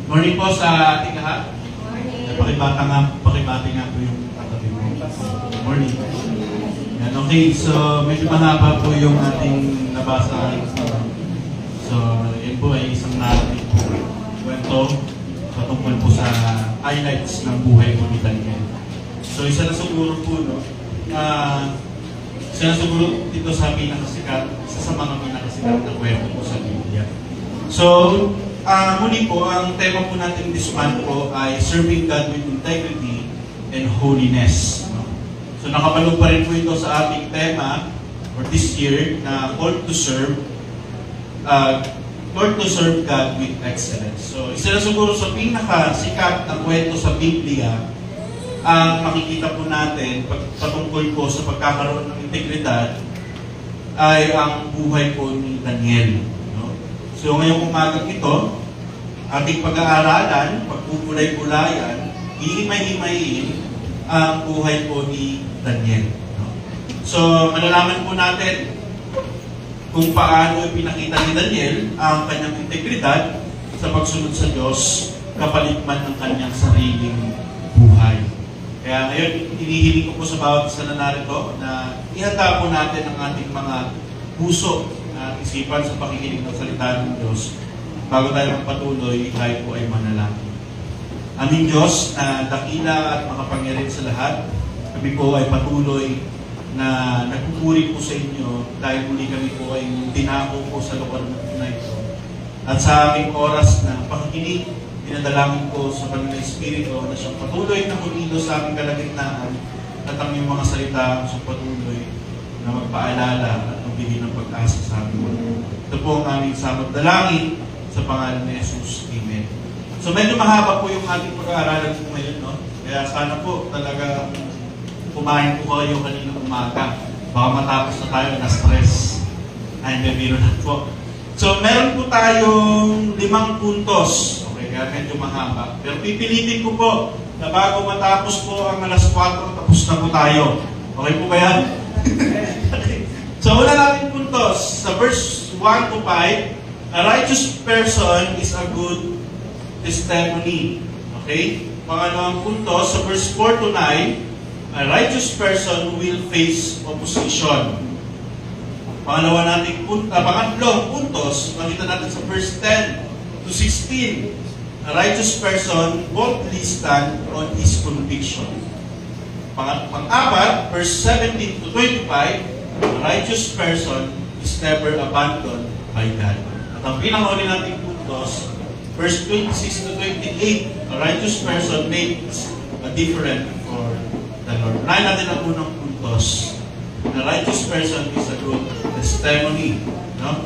Morning po sa ating lahat. Morning. Pakibati nga po yung katabi mo. Morning. Yan, okay, so medyo mahaba po yung ating nabasa. So, yun po ay isang natin kwento patungkol po sa highlights ng buhay po ni Daniel. So, isa na siguro po, no? Isa na siguro dito sa pinakasikat, isa sa mga pinakasikat na kwento po sa Biblia. So, muli po, ang tema po natin this month po ay Serving God with Integrity and Holiness. So, nakabalo pa rin po ito sa ating tema for this year na Called to Serve God with Excellence. So, isa na siguro sa pinakasikat na kwento sa Biblia ang makikita po natin patungkol po sa pagkakaroon ng integridad ay ang buhay po ni Daniel. So ngayong umagang ito, ating pag-aaralan, pagpupulay-pulayan, hihimay-himayin ang buhay po ni Daniel. So malalaman po natin kung paano pinakita ni Daniel ang kanyang integridad sa pagsunod sa Diyos kapalit man ng kanyang sariling buhay. Kaya ngayon, hinihiling ko po sa bawat isa na narito na ihanda po natin ang ating mga puso at isipan sa pakikinig ng salita ng Diyos. Bago tayo magpatuloy, tayo po ay manalangin. Aming Diyos na dakila at makapangyarihan sa lahat, kami po ay patuloy na nagpupuri po sa inyo dahil muli kami po ay tinako po sa lugar na ito. At sa aming oras na pakikinig, dinadalangin ko sa Panginoon Espiritu na siyang patuloy na humilo sa aming kalagitnaan at ang iyong mga salita sa patuloy na magpaalala at magbigay ng pag-asa sa amin. Ito po ang aming samot dalangin sa pangalan ni Jesus. Amen. So medyo mahaba po yung ating pag-aaralan po ngayon, no? Kaya sana po talaga kumain po kayo kaninang umaga. Baka matapos na tayo na stress. Ay, biro na po. So meron po tayong 5 puntos. Okay, kaya medyo mahaba. Pero pipilitin ko po na bago matapos po ang alas 4, tapos na po tayo. Okay po ba yan? So, wala natin puntos. Sa verse 1 to 5, a righteous person is a good testimony. Okay? Pangalawang puntos, sa verse 4 to 9, a righteous person will face opposition. Pangatlong puntos, makita natin sa verse 10 to 16, a righteous person boldly stand on his conviction. Pang-apat, verse 17 to 25, a righteous person is never abandoned by God. At ang pinakahuli nating puntos, verse 26 to 28, a righteous person makes a difference for the Lord. Unahin natin ang unang puntos. A righteous person is a good testimony. No?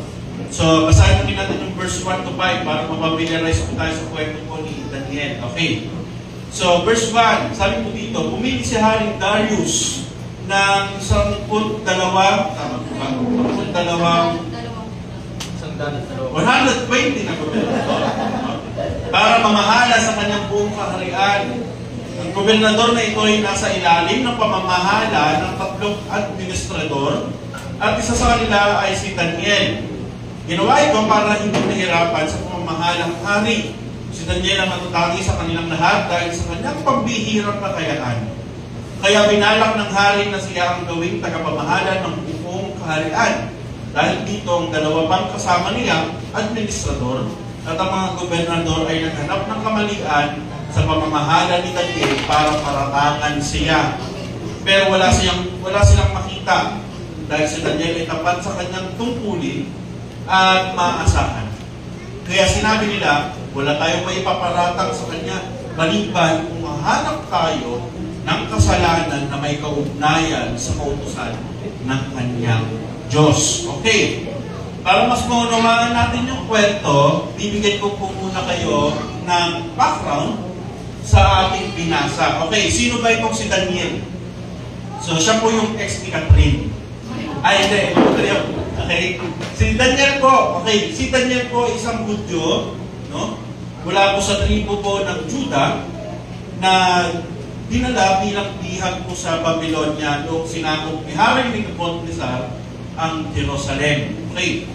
So, basahin natin yung verse 1 to 5 para mapabiliarize po tayo sa kwento po ni Daniel. Okay. So, verse 1, sabi po dito, pumili si Haring Darius ng 120 na gobernador para mamahala sa kanyang buong kaharian. Ang gobernador na ito ay nasa ilalim ng pamamahala ng 3 administrador at isa sa kanila ay si Daniel. Ginawa ito para hindi nahirapan sa pamamahalang hari. Si Daniel ang natutangi sa kanilang lahat dahil sa kanyang pambihirang kakayaan. Kaya binalak ng hari na siya ang gawing tagapamahala ng buong kaharian. Dahil dito ang 2 pang kasama niya, administrador, at ang mga gobernador ay naghanap ng kamalian sa pamamahala ni Daniel para paratangan siya. Pero wala silang makita dahil si Daniel ay tapat sa kanyang tungkulin at maasahan. Kaya sinabi nila, wala tayong maipaparatang sa kanya maliban kung mahanap tayo ng kasalanan na may kaugnayan sa kautusan ng kanyang Diyos. Okay. Para mas maunawaan natin yung kwento, bibigyan ko po muna kayo ng background sa ating binasa. Okay, sino ba itong si Daniel? So, siya po yung ex ni Catherine. Ay, hindi. Okay. Si Daniel po, si Daniel po isang Hudyo, no? Mula po sa tribo po ng Juda na dinala bilang bihag po sa Babylonia noong sinakop ni Haring Nebuchadnezzar ang Jerusalem. Okay.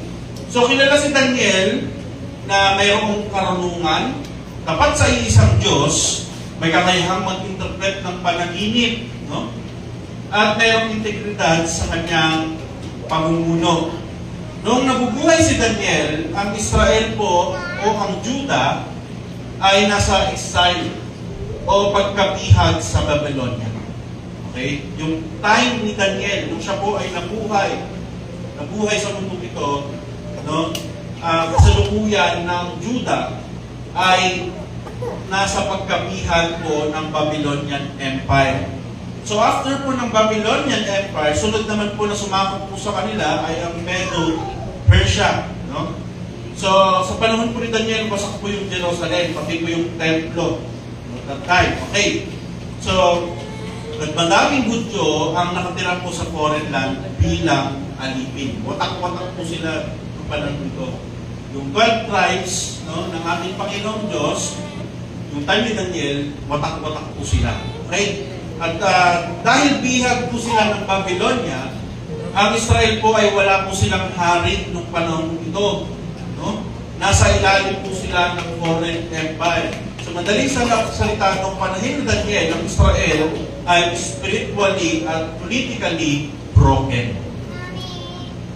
So kilala si Daniel na mayroong karunungan, tapat sa iisang Diyos, may kakayahang mag-interpret ng panaginip, no? At mayroong integridad sa kanyang pamumuno. Noong nabubuhay si Daniel, ang Israel po o ang Juda ay nasa exile o pagkabihag sa Babylonia. Okay? Yung time ni Daniel, nung siya po ay nabuhay sa mundong ito, no? Kasalukuyan ng Juda ay nasa pagkabihag po ng Babylonian Empire. So after po ng Babylonian Empire, sunod naman po na sumakop po sa kanila ay ang Medo-Persia. No? So sa panahon po ni Daniel, wasak po yung Jerusalem, pati po yung templo. That time. Okay. So, madaming Hudyo ang nakatira po sa foreign land bilang alipin. Watak-watak po sila ng panahon ito. Yung 12 tribes, no, ng ating Panginoong Diyos, yung time ni Daniel, watak-watak po sila. Okay? At dahil bihag po sila ng Babylonia, ang Israel po ay wala po silang hari nung panahon ito. No? Nasa ilalim po sila ng foreign empire. So madaling salita ng panahon ni Daniel, ang Israel ay spiritually at politically broken.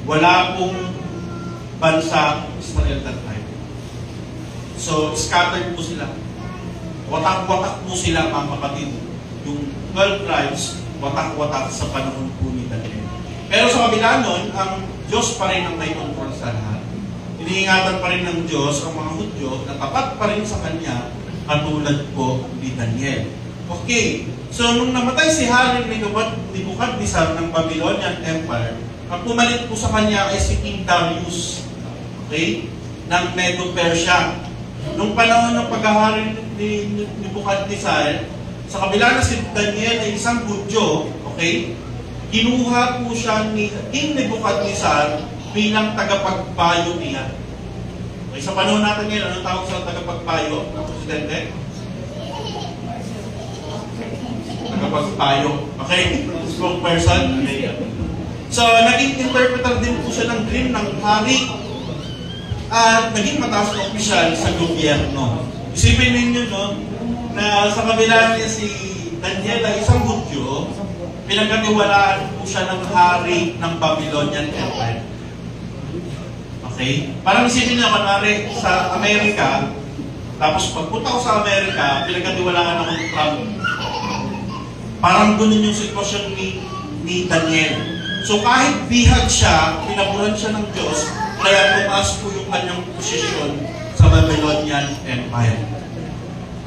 Wala pong bansa Israel that time. So scattered po sila. Watak-watak po sila, mga kapatid. Yung 12 tribes, watak-watak sa panahon po ni Daniel. Pero sa kabila nun, ang Diyos pa rin ang may kontrol sa lahat. Iniingatan pa rin ng Diyos ang mga Hudyo na tapat pa rin sa Kanya, katulad po ni Daniel. Okay, so nung namatay si Hari Nebuchadnezzar ng Babylonian Empire, ang pumalit po sa kanya ay si King Darius, okay, ng Medo-Persia. Nung panahon ng paghahari ni Nebuchadnezzar, sa kabila na si Daniel ay isang Hudyo, okay, kinuha po siya ni King Nebuchadnezzar bilang tagapagpayo niya. Okay, sa panahon natin ngayon, anong tawag sa tagapagpayo ng presidente? Tagapagpayo. Okay? Spokesperson. Okay. So, naging interpreter din po siya ng dream ng hari at naging mataas na opisyal sa gobyerno. Isipin ninyo, no, na sa kabila niya si Daniel ay isang Hudyo, pinagkatiwalaan po siya ng hari ng Babylonian Empire. Okay? Parang isipin niya, kunwari, sa Amerika, tapos pagpunta ko sa Amerika, pinagkatiwalaan ako ng Trump. Parang ganun yung sitwasyon ni Daniel. So kahit bihag siya, pinaburan siya ng Diyos, kaya tumaas po yung kanyang posisyon sa Babylonian Empire.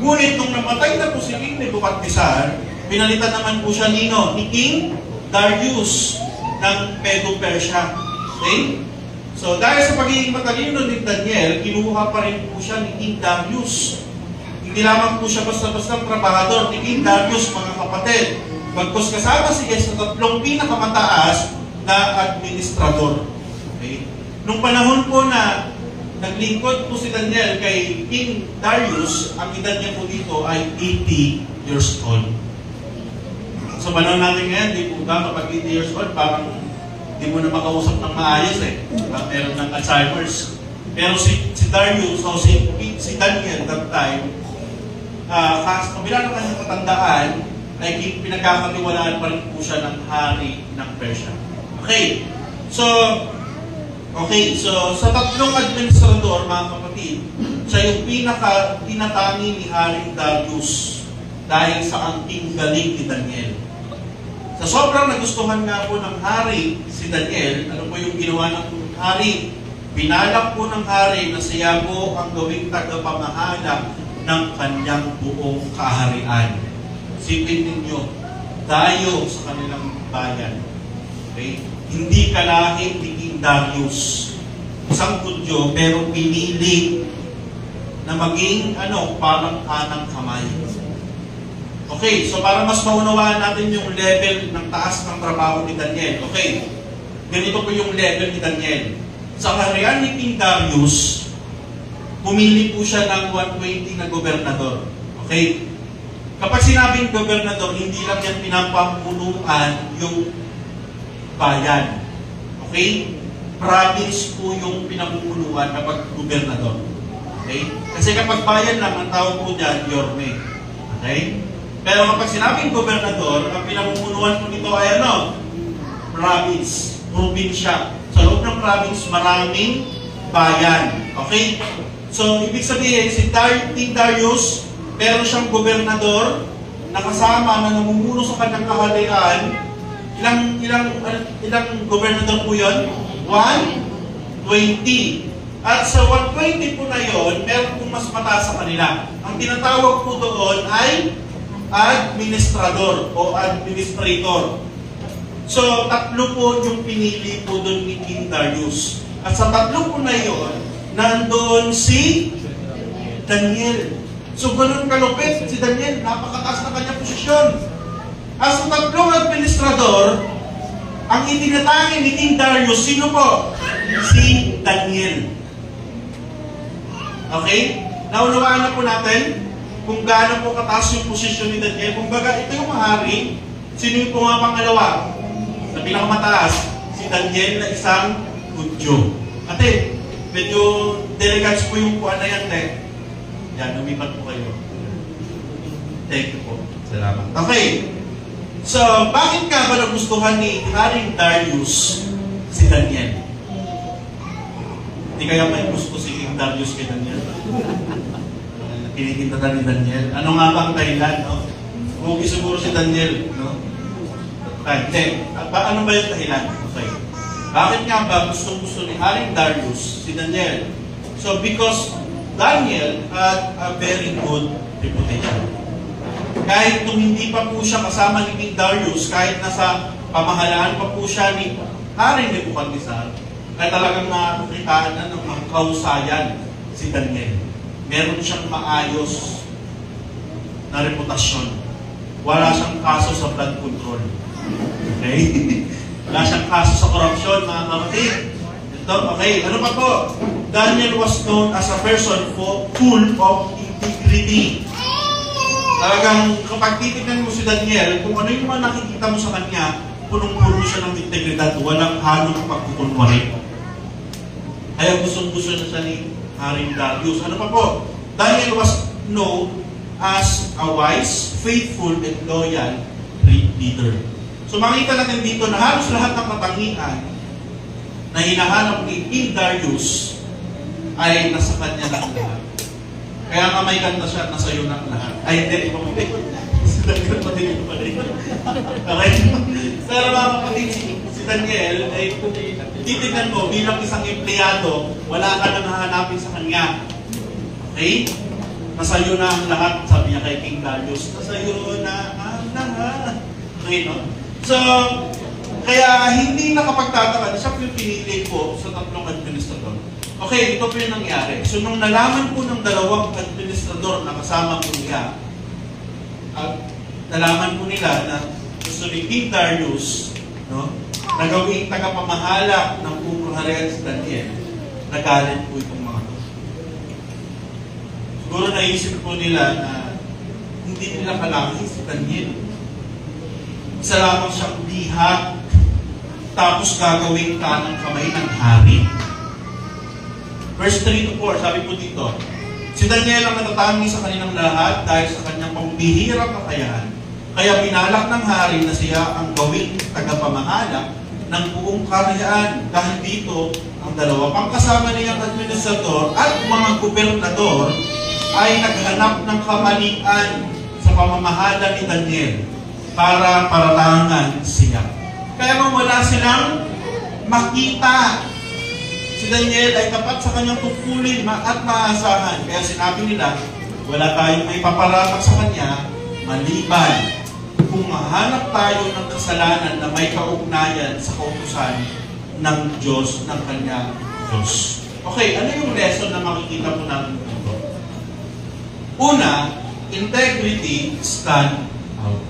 Ngunit nung namatay na po si King Nebuchadnezzar, pinalitan naman po siya ni King Darius ng Medo-Persia. Okay? So dahil sa pagiging matalino ni Daniel, kinuha pa rin po siya ni King Darius. Hindi lamang po siya basta-basta trabahador ni King Darius, mga kapatid. Bagkus kasama siya sa tatlong pinakamataas na administrador. Okay? Nung panahon po na naglingkod po si Daniel kay King Darius, ang edad niya po dito ay 80 years old. So panahon natin ngayon, di po ba kapag 80 years old, parang di mo na makausap ng maayos eh. Meron ng Alzheimer's. Pero si Darius, o si Daniel that time, kabila ng kanyang katandaan, ay pinagkakatiwalaan pa rin po siya ng hari ng Persia. Okay. So sa tatlong administrador, mga kapatid, siya yung pinaka-tinatangi ni Haring Darius dahil sa angking galing ni Daniel. Sa sobrang nagustuhan nga po ng hari si Daniel, ano po yung ginawa ng hari? Binalak po ng hari na siya po ang gawing tagapamahala ng kanyang buong kaharian. Sipin ninyo, dayo sa kanilang bayan. Okay? Hindi kalahi ni King Darius. Isang Hudyo, pero pinili na maging parang kanang kamay. Okay, so para mas maunawaan natin yung level ng taas ng trabaho ni Daniel. Okay, ganito po yung level ni Daniel. Sa kaharian ni King Darius, pumili po siya ng 120 na gobernador. Okay? Kapag sinabing gobernador, hindi lang yan pinapamunuan yung bayan. Okay? Province po yung pinamumunuan kapag gobernador. Okay? Kasi kapag bayan lang, ang tawag po dyan, yorme. Okay? Pero kapag sinabing gobernador, ang pinamumunuan po nito ay ano? Province. Probinsya. Sa loob ng province, maraming bayan. Okay? So, ibig sabihin, si King Darius, meron siyang gobernador na kasama na namumuno sa kanyang kaharian. Ilang gobernador po yun? 120. At sa 120 po na yon, meron pong mas mataas sa kanila. Ang tinatawag po doon ay administrador o administrator. So, tatlo po yung pinili po doon ni King Darius. At sa tatlo po na yon, nandoon si Daniel. So, ganun kalupit si Daniel, napakataas na kanyang posisyon. As sa tatlong administrador, ang itinatangin ni King Darius, sino po? Si Daniel. Okay? Naunawaan na po natin kung gaano po kataas yung posisyon ni Daniel. Kung baga, ito yung hari, sino yung mga pangalawa? Sa pinakamataas, si Daniel na isang Hudyo. Ate, medyo delegates po yung kuha na yan, Yan, lumipat po kayo. Thank you po. Salamat. Okay. So, bakit nga ba nagustuhan ni Haring Darius si Daniel? Hindi kaya may gusto si King Darius kay Daniel? Kinikinta ni Daniel. Ano nga ba ang dahilan, no? Huwag siguro si Daniel, no? Hindi. Ano ba yung dahilan? Okay. Bakit nga ba gusto ni Haring Darius si Daniel? So, because Daniel had a very good reputation. Kahit nung hindi pa po siya kasama ni King Darius, kahit nasa pamahalaan pa po siya ni Haring Nebuchadnezzar, ay talagang nakikitaan na ng kahusayan si Daniel. Meron siyang maayos na reputasyon. Wala siyang kaso sa blood control. Okay? Wala siyang kaso sa korupsyon, mga kapatid. Ito, okay, ano pa po? Daniel was known as a person full of integrity. Talagang kapag titignan mo si Daniel, kung ano yung mga nakikita mo sa kanya, punong-puno siya ng integridad, walang halong pagkukunwari. Kaya gustong-gusto na siya ni Haring Darius. Ano pa po? Daniel was known as a wise, faithful, and loyal leader. So makita natin dito na halos lahat ng katangian na hinahanap ni King Darius ay nasa kanya lang lahat. Kaya nga may kanta siya, nasa iyo lang lahat. Ay, hindi, pamuli. Sinagot pa din ito pa rin. Okay? Pero mga kapatid, si Daniel, ay titignan mo, bilang isang empleyado, wala ka nang hahanapin sa kanya. Okay? Nasa iyo na ang lahat, sabi niya kay King Darius. Nasa iyo na ang lahat. Okay, no? So, kaya hindi nakapagtataka, siya po yung pinili po sa tatlong administrador. Okay, ito po yung nangyari. So, nung nalaman po ng dalawang administrador na kasama po niya, at nalaman po nila na gusto ni King Darius, no, na gawing tagapamahala ng buong kaharian si Daniel, nagalit po itong mga to. Siguro naisip po nila na hindi nila kalaki si Daniel. Isa lamang siyang liha, tapos gagawing kanang kamay ng hari. Verse 3 to 4, sabi po dito, si Daniel ang natatangi sa kanilang lahat dahil sa kanyang pambihirang kakayahan. Kaya binalak ng hari na siya ang gawing tagapamahala ng buong kaharian. Dahil dito, ang dalawa pang kasama niyang administrador at mga gobernador ay naghanap ng kamalian sa pamamahala ni Daniel para paratangan siya. Kaya kung wala silang makita, si Daniel ay tapat sa kanyang tungkulin at maasahan. Kaya sinabi nila, wala tayong may paparapat sa kanya, maliban kung mahanap tayo ng kasalanan na may kaugnayan sa kautusan ng Diyos, ng kanyang Diyos. Okay, ano yung lesson na makikita po natin dito? Una, integrity, stand out.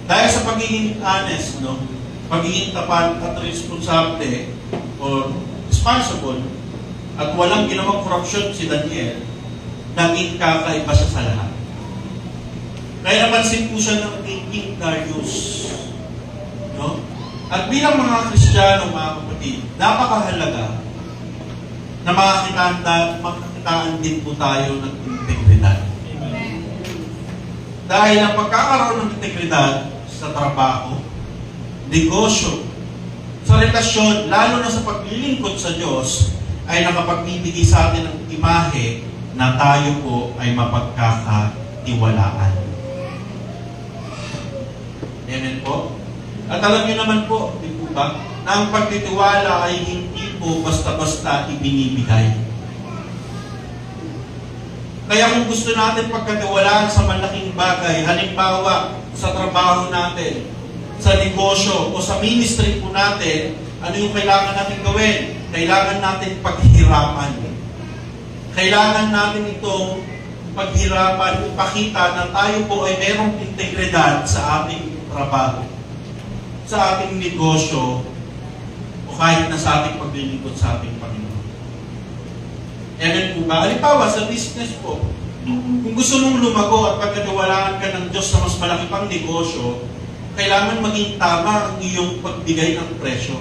Dahil sa pagiging honest, no? Pagiging tapat at responsable or responsible at walang ginawang korupsyon si Daniel, naging kakaiba siya sa lahat. Kaya napansin po siya ng King Darius. No? At bilang mga Kristiyano, mga kapatid, napakahalaga na makakitaan din po tayo ng integridad. Dahil ang pagkakaroon ng integridad sa trabaho, negosyo, sa relasyon, lalo na sa paglilingkod sa Diyos, ay nakapagbibigay sa atin ng imahe na tayo po ay mapagkakatiwalaan. Amen po? At alam niyo naman po, di po ba, na ang pagtitiwala ay hindi po basta-basta ibinibigay. Kaya kung gusto natin pagkatiwalaan sa malaking bagay, halimbawa sa trabaho natin, sa negosyo o sa ministry po natin, ano yung kailangan natin gawin? Kailangan natin paghirapan. Kailangan natin itong paghirapan, ipakita na tayo po ay merong integridad sa ating trabaho, sa ating negosyo, o kahit na sa ating paglilingkod sa ating Panginoon. Amen po ba? Halimbawa, sa business po, kung gusto mong lumago at pagkatiwalaan ka ng Diyos sa mas malaki pang negosyo, kailangan maging tama ang iyong pagbigay ng presyo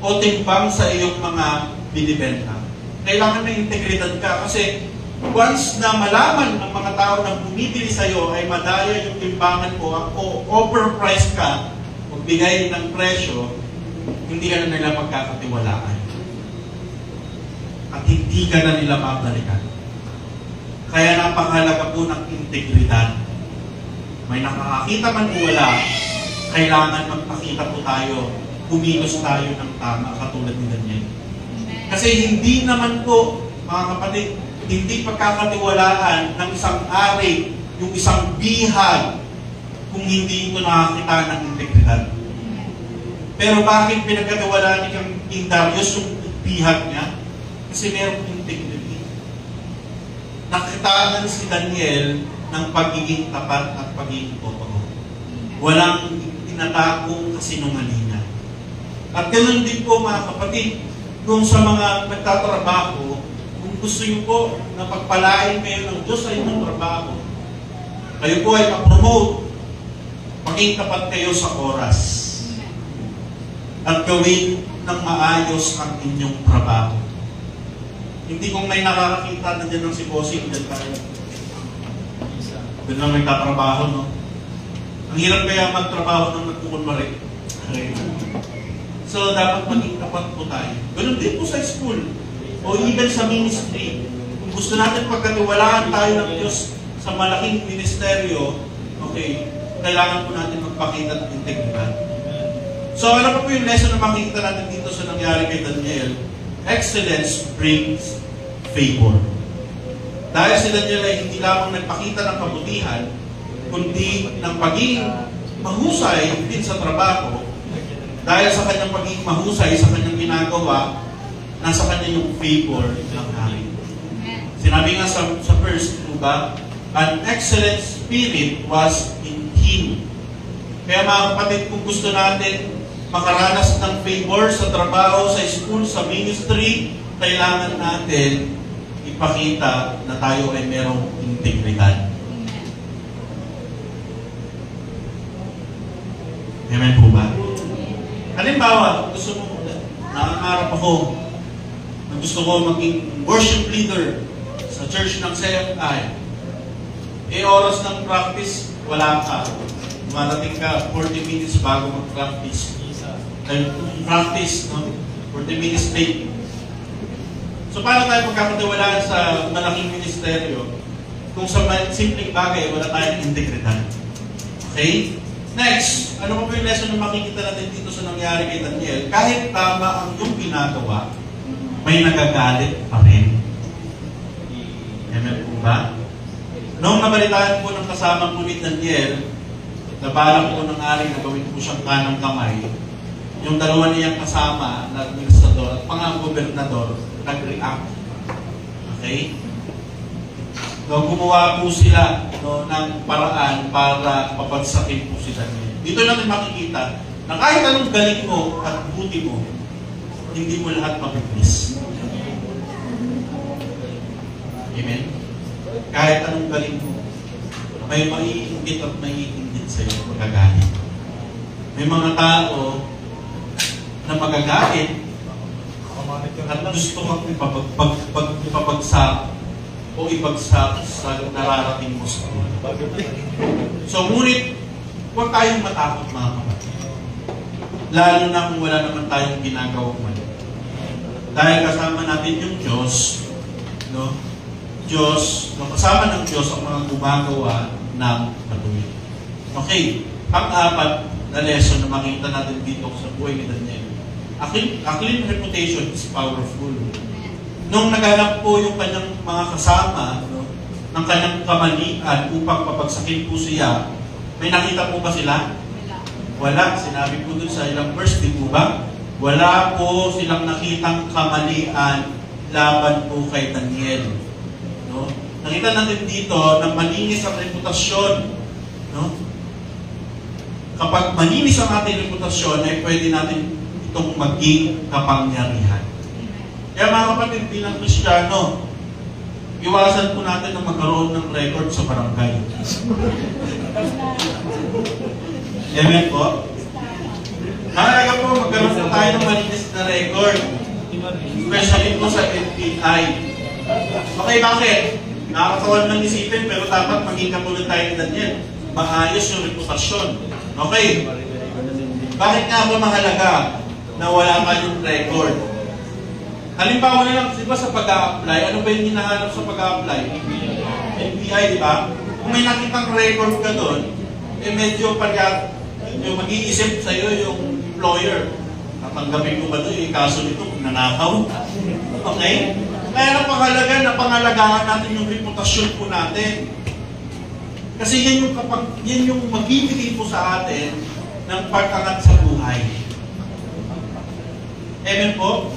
o timbang sa iyong mga binibenta. Kailangan may integridad ka kasi once na malaman ng mga tao na bumibili sa iyo ay madaya yung timbangan mo o overpriced ka, magbigay ng presyo, hindi ka na nila magkakatiwalaan. At hindi ka na nila mabalikan. Kaya napakahalaga po ng integridad. May nakakakita man o wala, kailangan magpakita po tayo, kumilos tayo ng tama, katulad ni Daniel. Kasi hindi naman po, mga kapatid, hindi pagkakatiwalaan ng isang ari, yung isang bihag, kung hindi ito nakakita ng integridad. Pero bakit pinagkatiwalaan ni King Darius yung bihag niya? Kasi merong integrity. Nakitaan si Daniel ng pagiging tapat at pagiging totoo. Walang tinatagong kasinungalingan. At ganoon din po mga kapatid, kung sa mga nagtatrabaho, kung gusto nyo po na pagpalain kayo ng Diyos sa inyong trabaho, kayo po ay ma-promote, maging tapat kayo sa oras. At gawin ng maayos ang inyong trabaho. Hindi kung may nakakakita na dyan ng si Bossing, dyan tayo. Doon lang nagtatrabaho, no? Ang hirap kaya magtrabaho ng nagkukunwari. Okay. So, dapat maging tapat po tayo. Ganun din po sa school. O even sa ministry. Kung gusto natin pagkatiwalaan tayo ng Diyos sa malaking ministeryo, okay, kailangan po natin magpakita ng integridad. So, ano pa po yung lesson na makikita natin dito sa nangyari kay Daniel? Excellence brings favor. Dahil si Daniel ay hindi lamang nagpakita ng kabutihan, kundi ng pagiging mahusay din sa trabaho. Dahil sa kanyang pagiging mahusay sa kanyang ginagawa, nasa kanya yung favor ng hari. Sinabi nga sa verse 2 ba, an excellent spirit was in him. Kaya mga kapatid, kung gusto natin makaranas ng favor sa trabaho, sa school, sa ministry, kailangan natin ipakita na tayo ay merong integridad. Amen po ba? Halimbawa, gusto mo, nangangarap ako, gusto ko maging worship leader sa church ng CFI. Oras ng practice, wala ka. Marating ka 40 minutes bago mag-practice. Practice, no? 40 minutes late. So, paano tayo magkakatiwalaan sa malaking ministeryo kung sa simpleng bagay, wala tayong integridad? Okay? Next, ano pa yung lesson na makikita natin dito sa nangyari kay Daniel? Kahit tama ang iyong ginagawa, may nagagalit pa rin. Amen po ba? Noong nabalitaan po ng kasama po ni Daniel, nabalak po ng ari na gawin po siyang kanang kamay, yung dalawa niyang kasama na administrador at pang-gobernador nag-react. Okay? So, gumawa po sila ng paraan para papagsakin po si Daniel. Dito natin makikita na kahit anong galing mo at buti mo, hindi mo lahat mabibis. Amen? Kahit anong galing mo, may maiinggit at maiinggit sa iyo magagalit. May mga tao na magagalit at gusto kang ipabagsak o ibagsak sa nararating mo sa buhay. So, ngunit, huwag tayong matakot mga kapatid. Lalo na kung wala naman tayong ginagawang mali. Dahil kasama natin yung Diyos, no? Kasama ng Diyos ang mga gumagawa ng matuwid. Okay, pang-apat na lesson na makita natin dito sa buhay ni Daniel. A clean reputation is powerful. Nung naghanap po yung kanyang mga kasama, no, ng kanyang kamalian upang papagsakin po siya, may nakita po ba sila? Wala. Sinabi po dun sa ilang verse, di po ba? Wala po silang nakitang kamalian laban po kay Daniel. No? Nakita natin dito na malinis ang reputasyon. No? Kapag malinis ang ating reputasyon, ay pwede natin itong maging kapangyarihan. Kaya mga kapatid, bilang Kristiyano, iwasan po natin na magkaroon ng record sa barangay. Amen po? Mahalaga po, magkaroon po tayo ng malinis na record. Especially po sa NPI. Okay, bakit? Nakakatawan lang isipin, pero dapat maging katulad tayo ni Daniel. Maayos yung reputasyon. Okay? Bakit nga ba mahalaga na wala kayong record? Halimbawa na lang, di ba sa pag-a-apply, ano ba yung hinahanap sa pag-a-apply? NPI, di ba? Kung may nakitang record ka doon, eh medyo yung mag-iisip sa'yo yung employer. Tatanggapin ko ba doon yung kaso nito kung nanakaw? Okay? Kaya napakahalaga na pangalagaan natin yung reputasyon po natin. Kasi yan yung magbibigay po sa atin ng pag-angat sa buhay. Amen po?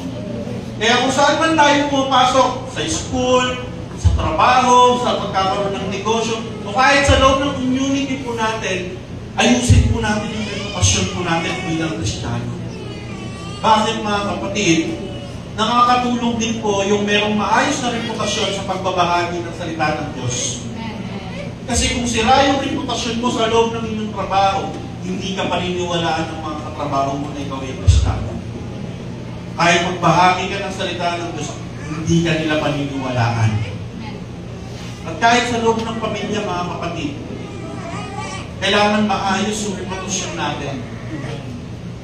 Kaya kung saan man tayo pumapasok, sa school, sa trabaho, sa pagkakaroon ng negosyo, o kahit sa loob ng community po natin, ayusin po natin yung reputasyon po natin bilang Kristiyano. Bakit mga kapatid? Nakakatulong din po yung merong maayos na reputasyon sa pagbabahagi ng salita ng Diyos. Kasi kung sira yung reputasyon mo sa loob ng inyong trabaho, hindi ka paniniwalaan ng mga katrabaho mo na ikaw ay Kristiyano. Kahit magbahagi ka ng salita ng Diyos, hindi ka nila paniniwalaan. At kahit sa loob ng pamilya, mga kapatid, kailangan maayos yung reputasyon natin.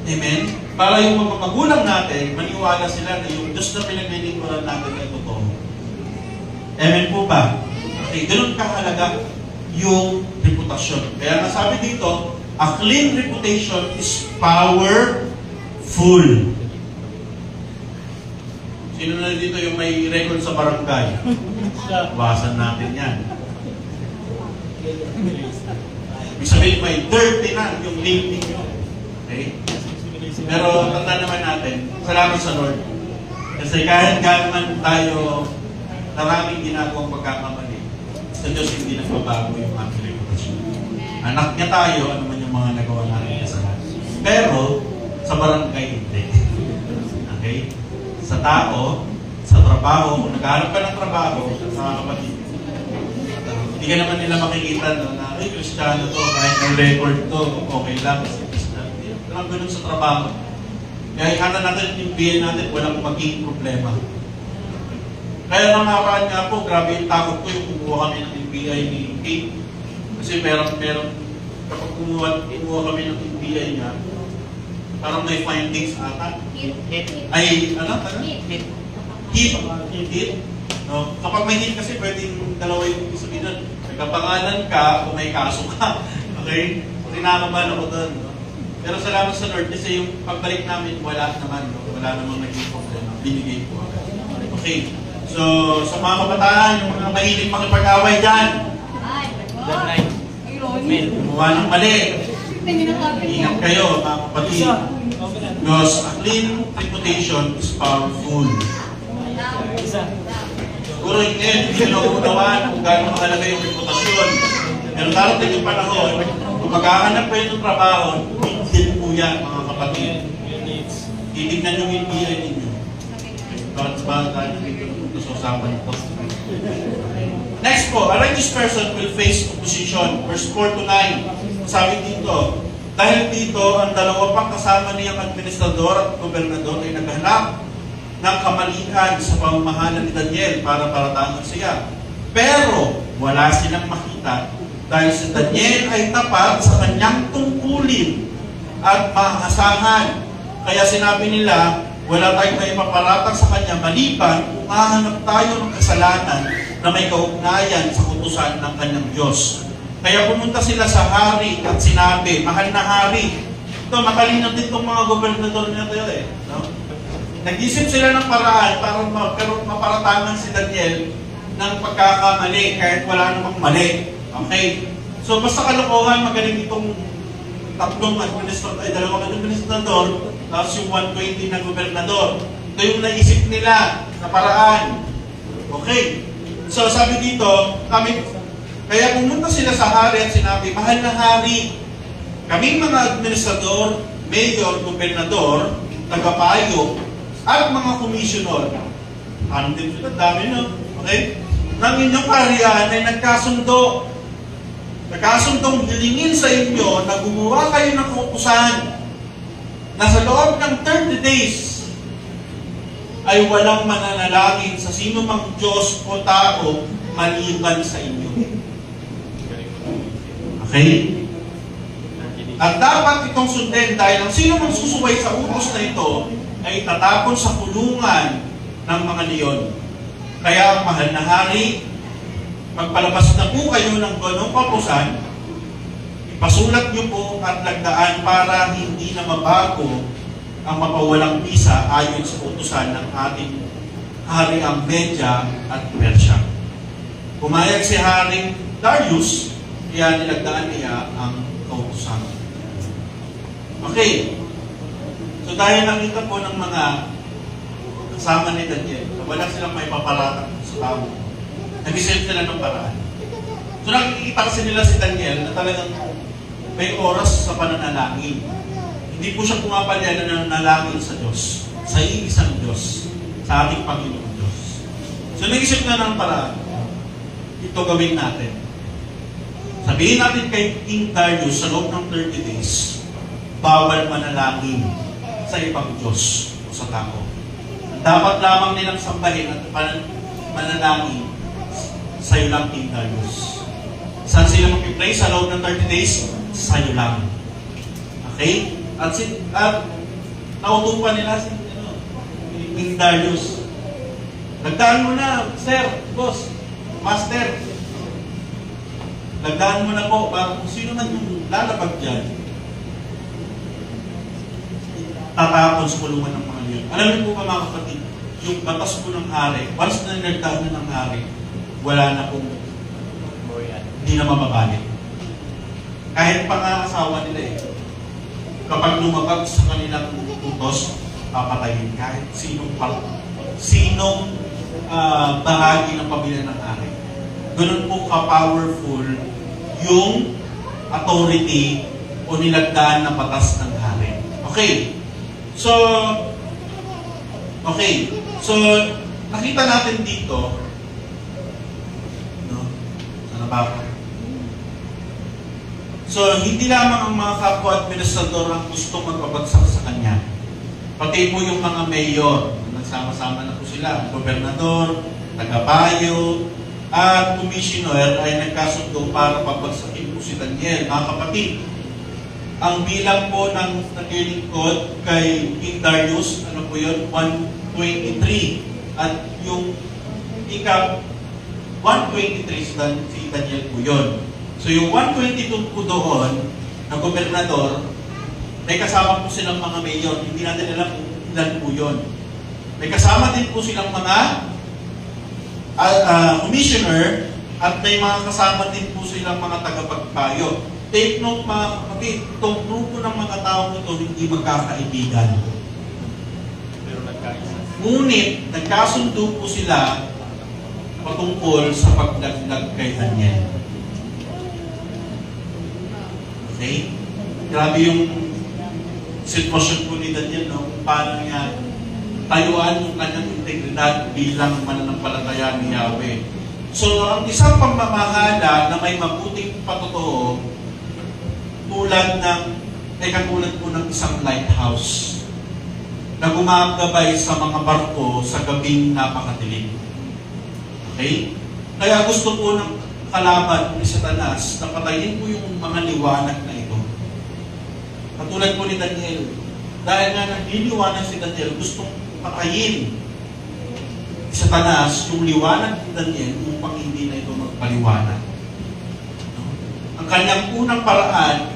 Amen? Para yung mga magulang natin, maniwala sila na yung Diyos na pinaglilingkuran natin ay totoo. Amen po ba? Okay, ganun kahalaga yung reputasyon. Kaya nasabi dito, a clean reputation is powerful. Sino na dito yung may record sa barangay? Bawasan natin yan. Ibig sabihin, may dirty na yung name ninyo. Okay? Pero tanda naman natin, salamat sa Lord. Kasi kahit gano'n tayo maraming ginagawang pagkakamali, sa Diyos hindi nagbabago yung ating reputasyon. Anak niya tayo, ano man yung mga nagawa natin kasalanan. Pero, sa barangay hindi. Okay? Sa tao, sa trabaho, kung naghahanap ka ng trabaho, mga kapatid, hindi ka naman nila makikita na ay, Kristiyano to, kahit may record to, okay lang, kasi Kristiyano. Alam ganun sa trabaho. Kaya ikata natin, yung BA natin, walang maging problema. Kaya nakaraan nga po, grabe yung takot ko yung kumuha kami ng NBI ni Kate. Kasi meron, kapag kumuha kami ng NBI niya, parang may findings ata. Ay, ano? Hit. No? Kapag may hit kasi, pwedeng dalawa yung sabihin nun. Nagkapangalan ka o may kaso ka. Okay? Rinakaban ako doon. No? Pero salamat sa Lord kasi yung pagbalik namin, wala naman. No? Wala namang naging problema. Binigay ko agad. Okay. So, sa mga kabataan, yung mga mahilig makipag-away dyan. Gumawa ng mali. Ingat kayo, mga kapatid. Because a clean reputation is powerful. Siguro ngayon, hindi nyo unawaan kung gano'ng mahalaga yung reputasyon. Pero darating yung panahon, kung maghahanap kayo ng trabaho, din po yan, mga kapatid. Titignan yung NBI ninyo. Bakit ba tayo dito sa usapan ito? Next po, a righteous person will face opposition. Verse 4 to 9. Sabi dito, dahil dito, ang dalawa pang kasama niyang administrador at gobernador ay naghanap ng kamalian sa pamamahala ni Daniel para paratangan siya. Pero wala silang makita dahil si Daniel ay tapat sa kanyang tungkulin at maasahan. Kaya sinabi nila, wala tayong maipaparatang sa kanya maliban kung hahanap tayo ng kasalanan na may kaugnayan sa utusan ng kanyang Diyos. Kaya pumunta sila sa hari at sinabi, mahal na hari, ito matalino din itong mga gobernador na ito no? Nag-isip sila ng paraan para maparatangan si Daniel ng pagkakamali kahit wala namang mali. Okay? So basta kalokohan, magaling itong dalawang administrador, tapos yung 120 na gobernador. Ito yung naisip nila na paraan. Okay. So sabi dito, kaya pumunta sila sa hari at sinabi, mahal na hari, kaming mga administrador, mayor, gobernador, tagapayo, at mga komisyonor. Ano din sila? Dami no? Okay? Nang inyong kaharian ay nagkasundong hilingin sa inyo na gumawa kayo ng kautusan na sa loob ng 30 days ay walang mananalangin sa sino mang Diyos o tao maliban sa inyo. Okay? At dapat itong sundin dahil ang sino mang susuway sa utos na ito ay tatapon sa kulungan ng mga leon. Kaya ang mahal na hari, magpalabas na po kayo ng ganong kautusan, ipasulat niyo po at lagdaan para hindi na mabago ang mapawalang bisa ayon sa utusan ng ating hari ang Media at Persia. Pumayag si Haring Darius, kaya nilagdaan niya ang kautusan. Okay. So dahil nakita po ng mga kasama ni Daniel, wala silang may paparatang sa tao. Nag-isip sila ng paraan. So nakikita kasi nila si Daniel na talagang may oras sa pananalangin. Hindi po siya pumapalya na nanalangin sa Diyos, sa iisang Diyos, sa ating Panginoon Diyos. So nag-isip na ng paraan. Ito gawin natin. Sabihin natin kay King Darius sa loob ng 30 days, bawal manalangin sa ibang Diyos o sa tao. Dapat lamang nilang sambahin at manalangin sa iyo lang, King Darius. Saan sila mag-pray sa loob ng 30 days? Sa iyo lang. Okay? At nautupan nila si King Darius. Lagdaan mo na, sir, boss, master. Lagdaan mo na po para kung sino man yung lalabag dyan, tatapon sa kulungan ng mga leon. Alam niyo po ba mga kapatid, yung batas po ng hari, once na nagdaan na ng hari, wala na pong hindi na mababalik. Kahit pangangasawa nila kapag lumabag sa kanilang utos, papatayin kahit sinong bahagi ng pamilya ng hari. Ganun po ka-powerful yung authority o nilagdaan na batas ng hari. Okay. So, nakita natin dito, no? Sana ba ako? So, hindi lamang ang mga kapwa-administrador ang gusto magpabagsak sa kanya. Pati po yung mga mayor, nagsama-sama na po sila, gobernador, tagapayo, at commissioner ay nagkasundo para pabagsakin po si Daniel. Mga kapatid, ang bilang po ng naglilingkod kay King Darius, ano po yun? 123. At yung ikap 123 si Daniel po yun. So yung 122 po doon, na gobernador, may kasama po silang mga mayor. Hindi natin alam kung ilan po yun. May kasama din po silang mga commissioner at may mga kasama din po silang mga tagapagpayo. Take note mga kapatid, itong grupo ng mga taong ito hindi magkakaibigan. Pero ngunit, nagkasundo po sila patungkol sa pagdagdag kay Daniel. Okay? Grabe yung sitwasyon po ni Daniel, no? Kung paano niya tayuan yung kanyang integridad bilang mananampalataya ni Yahweh. So, ang isang pamamahala na may mabuting patotoo, katulad po ng isang lighthouse. na gumagabay sa mga barko sa gabing napakadilim. Okay? Kaya gusto po ng kalaban ni Satanas na patayin po yung mga liwanag na ito. Katulad po ni Daniel. Dahil nga nagliliwanag si Daniel, gustong patayin ni Satanas yung liwanag ni Daniel upang hindi na ito magpaliwanag. Ang kanyang unang paraan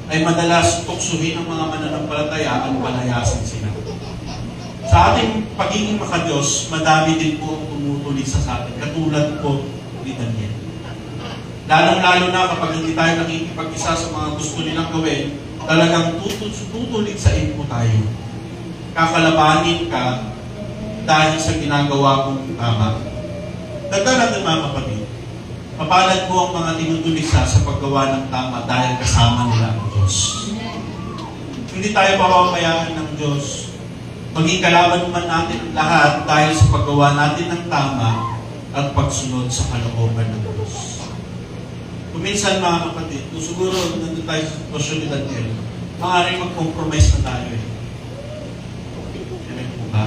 ay madalas tuksuhin ang mga mananampalataya at palayasin sila. Sa ating pagiging makadiyos, madami din po ang tumutulisa sa atin, katulad po ni Daniel. Lalong-lalo na kapag hindi tayo nakikipag-isa sa mga gusto nilang gawin, talagang tutuligsain po tayo. Kakalabanin ka dahil sa ginagawa mong tama. Dagdagan mga kapatid, mapalad po ang mga tinutulisa sa paggawa ng tama dahil kasama nila ang Diyos. Hindi tayo papabayaan ng Diyos. Maging kalaban man natin ang lahat dahil sa paggawa natin ng tama at pagsunod sa kalooban ng Diyos. Kuminsan mga kapatid, kung siguro nandun tayo sa sitwasyon ni Daniel, maaaring mag-compromise na tayo eh. Diba?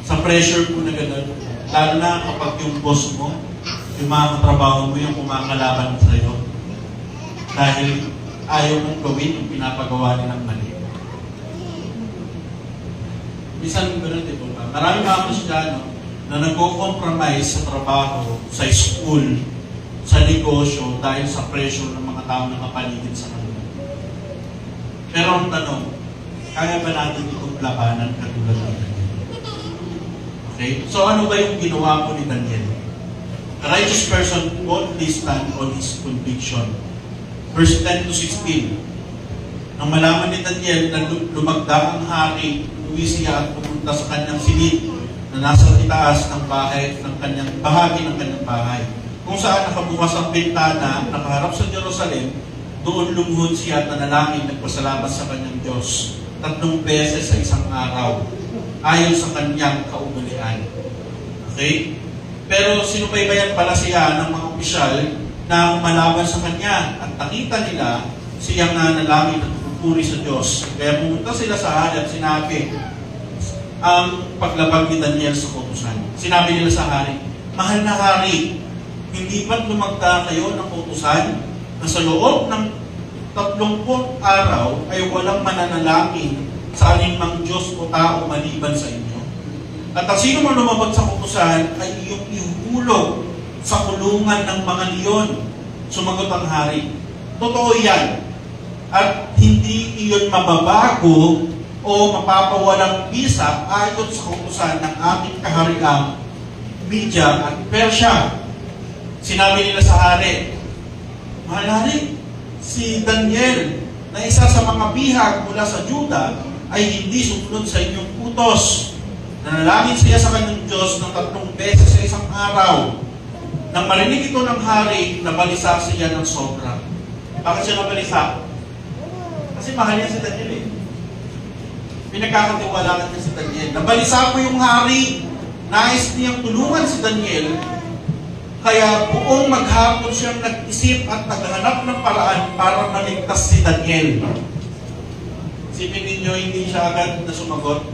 Sa pressure po na gano'n, lalo na kapag yung boss mo, yung mga katrabaho mo, yung kumakalaban sa iyo, dahil ayaw mong gawin yung pinapagawa nilang mali. Minsan gano'n, di ba? Maraming mga Kristiyano na nagko-compromise sa trabaho, sa school, sa negosyo, dahil sa pressure ng mga tao na nakapaligid sa kanila. Pero ang tanong, kaya ba natin itong labanan katulad ng Daniel? Okay? So ano ba yung ginawa ko ni Daniel? A righteous person boldly stand on his conviction. Verse 10 to 16. Nang malaman ni Daniel na lumagda ang hari, uwi siya at pumunta sa kanyang silid na nasa itaas ng bahay, ng kanyang bahagi ng kanyang bahay. Kung saan nakabukas ang bintana, nakaharap sa Jerusalem, doon lumuhod siya at nanalangin, nagpasalamat sa kanyang Diyos 3 beses sa isang araw, ayon sa kanyang kaugalian. Okay? Pero sinubaybayan pala siya ng mga opisyal na umalaban sa kanya at nakita nila siyang nanalangin at pupuri sa Diyos. Kaya pumunta sila sa hari at sinabi ang paglabag ni Daniel sa kautusan. Sinabi nila sa hari, mahal na hari, hindi ba't lumagda kayo ng kautusan na sa loob ng 30 araw ay walang mananalangin sa alinmang Diyos o tao maliban sa inyo? At ang sino man lumabag sa kautusan ay iyong ihulog sa kulungan ng mga leon. Sumagot ang hari, totoo yan. At hindi iyon mababago o mapapawalang bisa ayon sa kautusan ng ating kahariang Media at Persia. Sinabi nila sa hari, mahal hari, si Daniel na isa sa mga bihag mula sa Juda ay hindi sumunod sa inyong utos. Nanalangin siya sa kanyang Diyos ng 3 beses sa isang araw. Nang marinig ito ng hari, nabalisa siya ng sobra. Bakit siya nabalisa? Kasi mahal niya si Daniel eh. Pinagkakatiwalaan niya si Daniel. Nabalisa po yung hari. Nais niyang tulungan si Daniel. Kaya buong maghapon siyang nag-isip at naghanap ng paraan para maligtas si Daniel. Isipin ninyo, hindi siya agad na sumagot.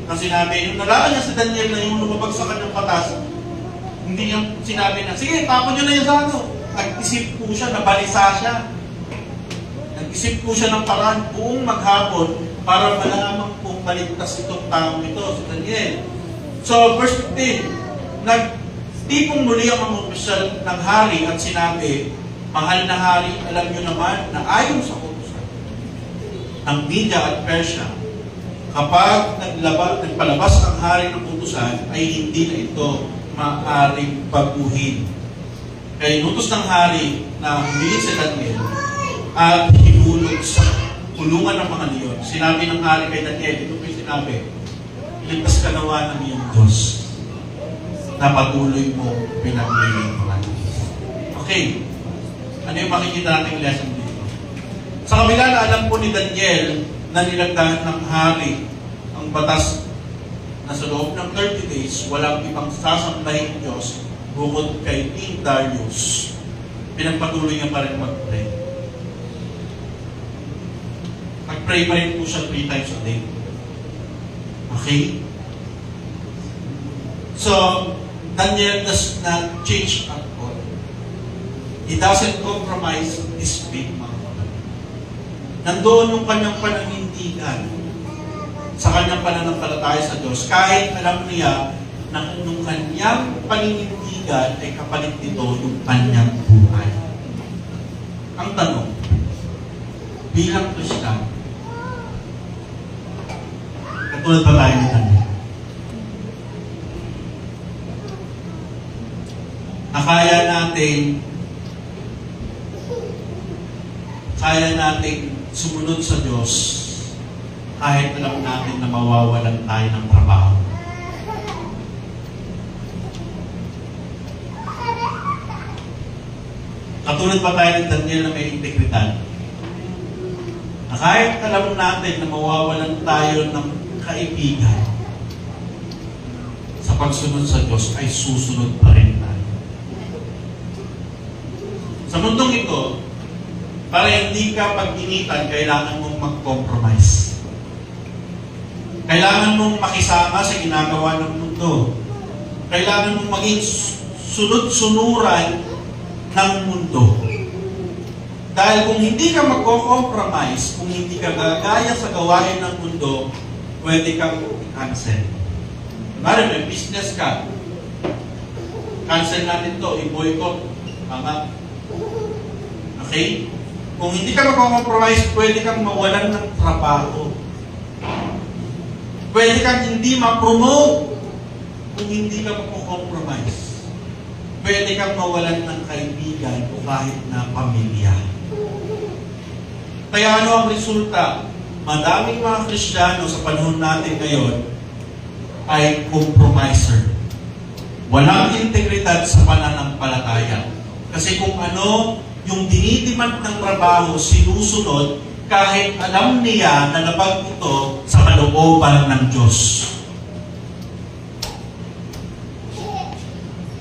Kasi sinabi, yung nalaan niya si Daniel na yung lumabag sa kanyang patas, hindi niya sinabi na, sige, tapon niyo na yung sa ano. Nag-isip po siya, nabalisa siya. Nag-isip po siya ng paraan buong maghapon para malaman kung maligtas itong taong ito, si Daniel. So, verse 15, nagtipong muli ang mga opisyal ng hari at sinabi, mahal na hari, alam niyo naman na ayon sa utusan ng Media at Persia, kapag nagpalabas ang hari ng utusan, ay hindi na ito maaaring baguhin. Kaya inutos ng hari na humilit si Daniel at hinulog sa kulungan ng mga leon. Sinabi ng hari kay Daniel, ito po yung sinabi, iligtas ka nawa ng iyong Diyos na patuloy mo pinaglilingkuran. Okay. Ano yung makikita nating lesson dito? Sa kabila na alam po ni Daniel na nilagdahan ng hari ang batas na sa loob ng 30 days, walang ibang sasambahin Diyos bukod kay King Darius. Pinagpatuloy niya pa rin mag-pray. Mag-pray pa rin po siya 3 times a day. Okay? So, Daniel does not change at all. He doesn't compromise his faith, mga kapatid. Nandoon yung kanyang pananindigan sa kanyang pananampalataya sa Diyos. Kahit alam niya na nung kanyang paninindigan ay kapalit nito yung kanyang buhay. Ang tanong, bilang Kristiyano, katulad pa tayo ni Daniel, na kaya natin sumunod sa Diyos kahit alam natin na mawawalan tayo ng trabaho. Katulad pa tayo ni Daniel na may integridad. Na kahit alam natin na mawawalan tayo ng kaibigan, sa pagsunod sa Diyos ay susunod pa rin tayo. Sa mundong ito, para hindi ka pag-initan, kailangan mong mag-compromise. Kailangan mong makisama sa ginagawa ng mundo. Kailangan mong maging sunod-sunuran ng mundo. Dahil kung hindi ka magko-compromise, kung hindi ka gagaya sa gawain ng mundo, pwede kang cancel. Mara, may business ka. Cancel natin to, i-boycott. Tama? Okay? Kung hindi ka magko-compromise, pwede kang mawalan ng trabaho. Pwede kang hindi ma-promote kung hindi ka magko-compromise. Pwede kang mawalan ng kaibigan o kahit na pamilya. Kaya ano ang resulta? Madaming mga Kristiyano sa panahon natin ngayon ay compromiser. Walang integridad sa pananampalataya. Kasi kung ano yung dinidemand ng trabaho, sinusunod kahit alam niya na labag ito sa kalooban ng Diyos.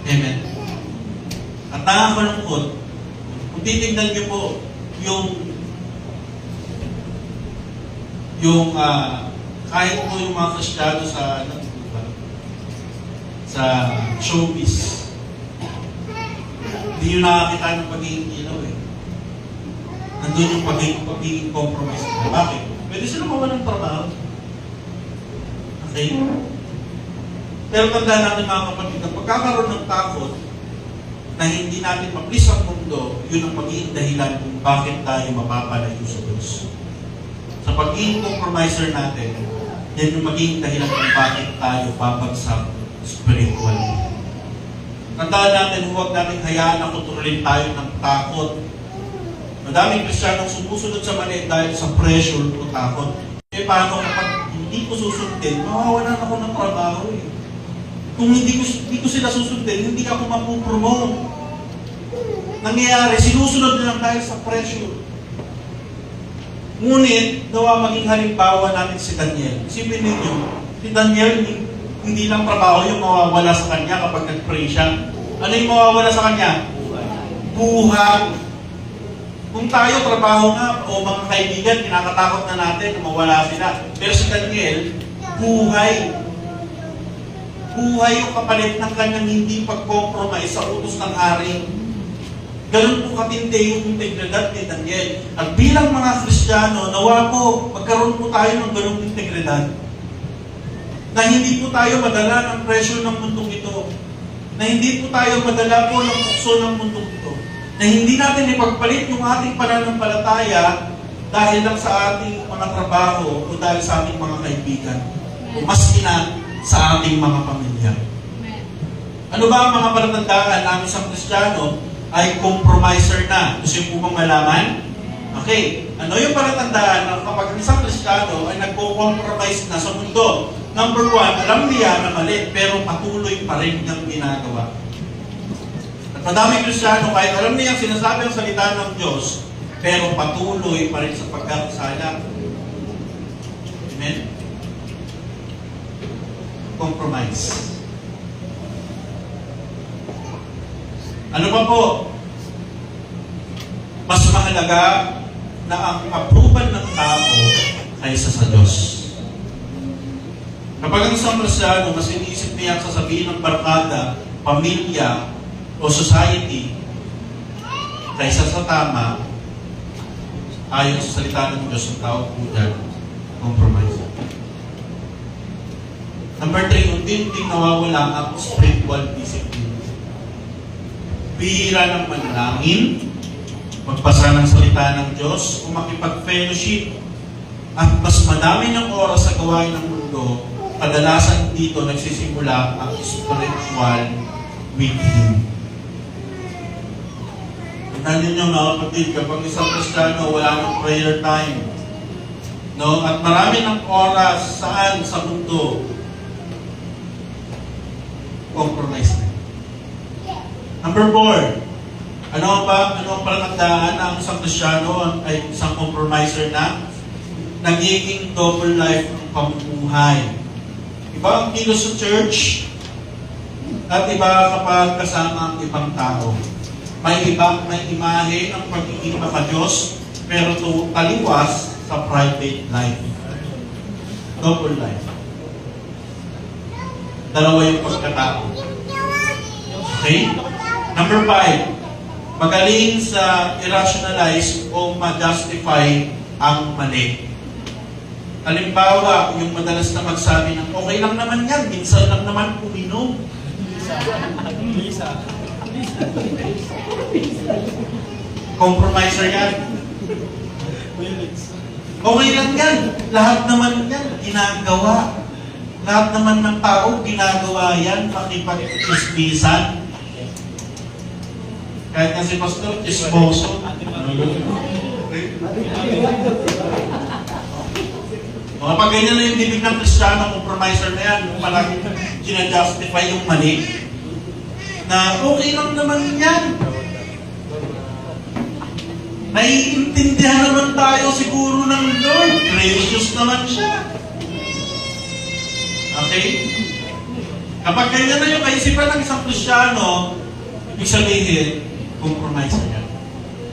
Amen. At nakakalungkot, kung titignan niyo po yung kahit po yung mga Kristiyano sa showbiz, hindi nyo nakakita ng pagiging ilaw eh. Nandun yung pagiging compromise. Bakit? Pwede sila mawalan ng trabaho. Okay? Pero tandaan natin mga kapatid, ang pagkakaroon ng takot na hindi natin maplis ang mundo, yun ang magiging dahilan kung bakit tayo mapapalayo sa Diyos. Sa pagiging compromiser natin, yan yung magiging dahilan kung bakit tayo babagsak spiritually. Tandaan natin, huwag natin hayaan na kontrolin tayo ng takot. Madaming Kristiyanong sumusunod sa mali dahil sa pressure o takot. Eh paano kapag hindi ko susundin, mawawalan ako ng trabaho eh. Kung hindi ko sila susundin, hindi ako mapupromote. Nangyayari, sinusunod lang dahil sa pressure. Ngunit, nawa maging halimbawa natin si Daniel. Isipin ninyo, si Daniel, hindi lang trabaho yung mawawala sa kanya kapag nag-pray siya. Ano yung mawawala sa kanya? Buhay. Kung tayo, trabaho nga, o mga kaibigan, kinakatakot na natin na mawala sila. Pero si Daniel, buhay. Buhay yung kapalit ng kanyang hindi pag-compromise sa utos ng hari. Ganun po katindi yung integridad ni Daniel. At bilang mga Kristiyano, nawa po, magkaroon po tayo ng ganung integridad. Na hindi po tayo madala ng pressure ng mundong ito. Na hindi po tayo madala po ng tukso ng mundong ito. Na hindi natin ipagpalit yung ating pananampalataya dahil lang sa ating mga trabaho o dahil sa ating mga kaibigan. O maski na sa ating mga pamilya. Ano ba ang mga palatandaan ng isang Kristiyano ay compromiser na? Gusto yung pong malaman? Okay. Ano yung palatandaan na kapag isang Kristiyano ay nagko-compromise na sa mundo? Number one, alam niya na mali, pero patuloy pa rin niyang ginagawa. At madaming Kristiyano, kahit alam niya sinasabi ang salita ng Diyos, pero patuloy pa rin sa pagkakasala. Amen? Compromise. Ano pa po? Mas mahalaga na ang approval ng tao kaysa sa Diyos. Kapag ang isang Kristyano, mas iniisip niya ang sasabihin ng barkada, pamilya, o society, kaysa sa tama, ayon sa salita ng Diyos, ang tao po dyan, compromise. Number 3, unti-unti nawawala ang spiritual discipline. Bihira ng manalangin, magbasa ng salita ng Diyos, o makipag-fellowship, at mas madami ng oras sa gawain ng mundo, kadalasan dito nagsisimula ang spiritual weakness. Tignan niyo mga kapatid, kapag isang Kristiyano wala ng prayer time, no? At marami ng oras saan sa mundo, compromise na. Number 4, ano ang palatandaan na ang isang Kristiyano ay isang compromiser na? Nagiging double life ng pamumuhay. Iba ang kilos sa church, at iba kapag kasama ang ibang tao. May imahe ng pagiging maka-Diyos, pero taliwas sa private life. Double life. Dalawa yung pagkatao. Okay? Number 5, magaling sa irrationalize o ma-justify ang mali. Halimbawa, yung madalas na magsabi ng, okay lang naman yan, minsan lang naman uminom. Compromiser yan. Okay lang yan. Lahat naman yan, ginagawa. Lahat naman ng tao, ginagawa yan, makipag-chismisan. Kahit nga si Pastor, chismoso. Mga pag ganyan na yung bibig ng Kristiyano, compromiser na yan, yung palagi ginajustify yung mali. Na okay lang naman yan. Naiintindihan naman tayo siguro ng Lord. Gracious naman siya. Okay? Kapag ganyan na yung kaisipan ng isang Kristiyano, ibig sabihin, compromise niya.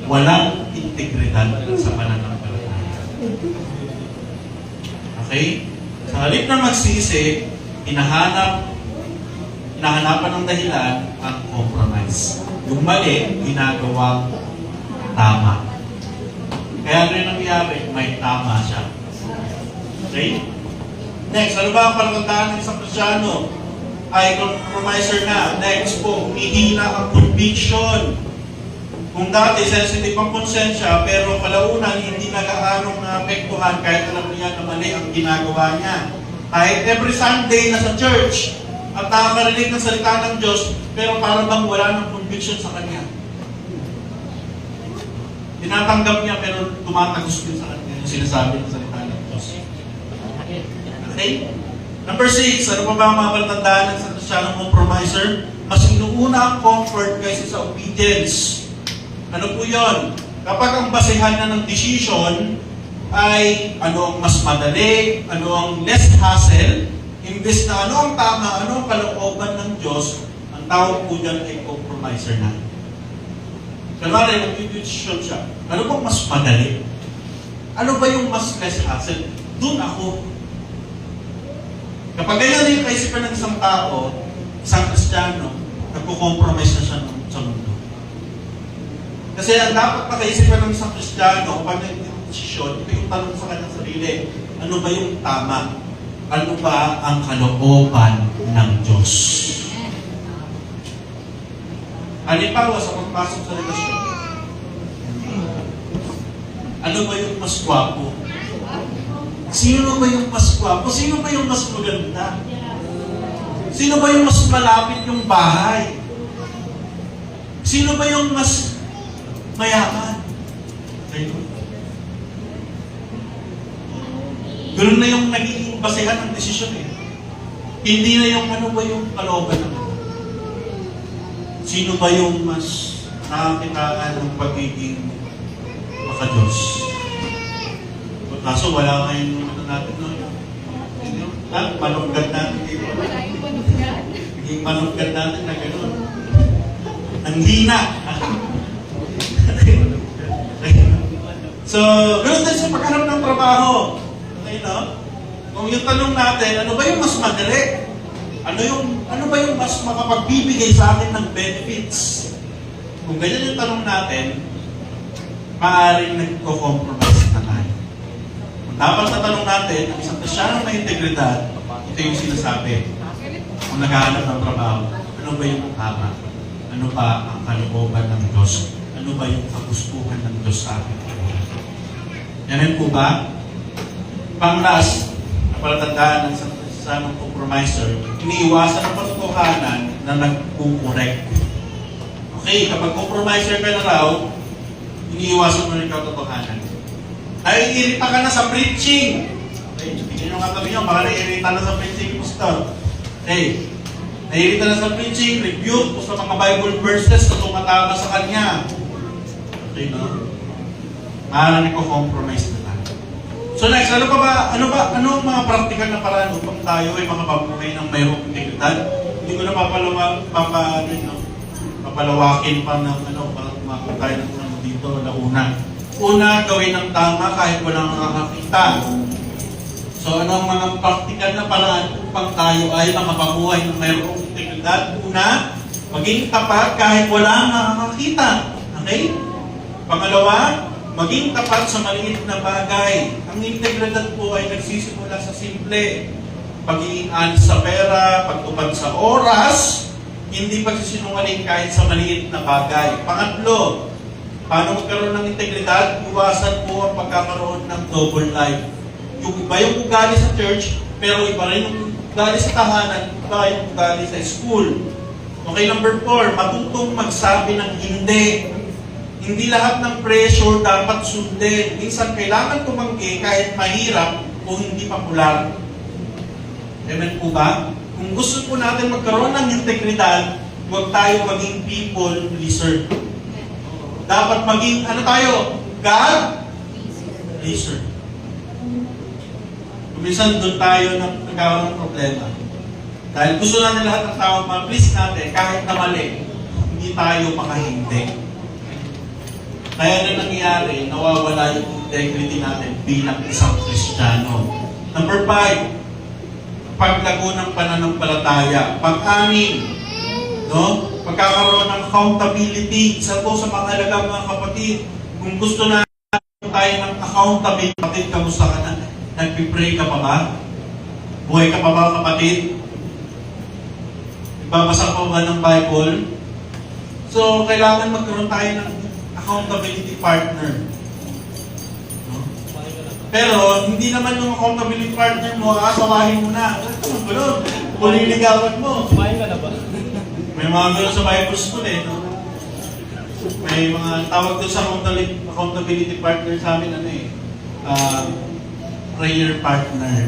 Walang integridad sa pananampalataya. Okay? Sa halip na magsisi, hinahanapan ng dahilan ang compromise. Yung mali, ginagawang tama. Kaya rin nangyari, may tama siya. Okay? Next, ano ba ang palatandaan ng isang Kristiyano? Ay compromiser na. Next po, humihina ang conviction. Kung dati sensitive ang konsensya, pero kalaunan hindi nagaanong naapektuhan kahit alam niya na mali ang ginagawa niya. Kahit every Sunday na sa church, at nakakarinig ng salita ng Diyos, pero parang bang wala ng conviction sa kanya. Tinatanggap niya, pero tumatagos din sa kanya yung sinasabi ng salita ng Diyos. Okay? Number 6, ano pa ba ang mga palatandaan ng isang Kristyanong compromiser? Mas inuuna ang comfort kaysa sa obedience. Ano po yun? Kapag ang basehan na ng decision ay ano ang mas madali, ano ang less hassle, imbes na ano ang tama, ano ang kalooban ng Diyos, ang tawag po dyan ay compromiser na. Kalmari, nag-decision siya. Ano bang mas madali? Ano ba yung mas less hassle? Doon ako. Kapag ganyan na yung kaisipan ng isang tao, isang Kristiyano, nagko-compromise na siya sa mundo. Kasi ang dapat na kaisipan ng isang Kristiyano, pag nag-desisyon, ito yung tanong sa kanyang sarili, ano ba yung tama? Ano ba ang kalooban ng Diyos? Halimbawa sa pagpasok sa relasyon, ano ba yung mas gwapo? Sino ba yung mas gwapo? Sino ba yung mas maganda? Sino ba yung mas malapit yung bahay? Sino ba yung mas mayaman? Ganoon na yung nagiging basehan ng desisyon eh. Hindi na yung ano ba yung kalooban ng sino ba yung mas nakakitaan ng pagiging maka-Diyos? Kaso wala ngayon yung ano natin, no? Manunggat natin dito. Naging manunggat natin na gano'n. Ang hina. So, gano'n din sa paghanap ng trabaho. Okay, no? Kung yung tanong natin, ano ba yung mas mas madali? Ano ba yung mas makapagbibigay sa akin ng benefits? Kung ganyan yung tanong natin, maaaring nagko-compromise na tayo. Kung dapat sa tanong natin, ang isang Kristiyano may integridad, ito yung sinasabi. Kung naghahanap ng trabaho, ano ba yung tama? Ano ba ang kalooban ng Diyos? Ano ba yung kagustuhan ng Diyos sa akin? Yan po ba? Pang-last, na palatandaan ng sa ng compromiser, iniiwasan ang patotohanan na nagkukorek. Okay, kapag compromiser ka na raw, iniiwasan mo rin katotohanan. Naiirita ka na sa preaching. Okay, tingin nyo nga kami nyo, baka naiirita na sa preaching, pastor. Okay, naiirita na sa preaching, review po sa mga Bible verses na tumatama sa kanya. Okay, no? Maaaring ko-compromise na tayo. So next, ano ang mga practical na paraan upang tayo ay makapabuhay ng mayroong integridad? Hindi ko na papalawakin pa ng para kumakuha tayo ng dito na una. Una, gawin ng tama kahit walang nakakita. So ano ang mga practical na paraan upang tayo ay makapabuhay ng mayroong integridad? Una, maging tapat kahit walang nakakita. Okay? Pangalawa, maging tapat sa maliit na bagay. Ang integridad po ay nagsisimula sa simple. Pagiging honest sa pera, pagtupad sa oras, hindi pagsisinungaling kahit sa maliit na bagay. Pangatlo, paano magkaroon ng integridad? Iwasan po ang pagkakaroon ng double life. Yung iba yung ugali sa church, pero iba rin yung ugali sa tahanan, iba yung ugali sa school. Okay, number 4, matutong magsabi ng hindi. Hindi lahat ng pressure dapat sundin. Minsan kailangan tumanggi kahit mahirap o hindi popular. Amen po ba? Kung gusto po natin magkaroon ng integridad, huwag tayo maging people pleaser. Dapat maging, God pleaser. Minsan doon tayo nagkaroon ng problema. Dahil gusto natin lahat ng tao ma-please natin, kahit na mali, hindi tayo makahindi. Kaya na nangyayari, nawawala yung integrity natin bilang isang Kristiyano. Number 5, paglago ng pananampalataya. Pang-anim, pagkakaroon ng accountability. Isa po sa mahalaga mga kapatid. Kung gusto na tayo ng accountability, kapatid, kamusta ka na? Nagpipray ka pa ba? Buhay ka pa ba, kapatid? Nagbabasa pa ba ng Bible? So, kailangan magkaroon tayo ng accountability partner. No? Pero, hindi naman yung accountability partner mo, asawahin mo na. Ano ba nun? Puliligawan mo. Kumain ka na ba? May mga gano'n sa Bible school no? May mga tawag doon sa accountability partner sa amin, prayer partner.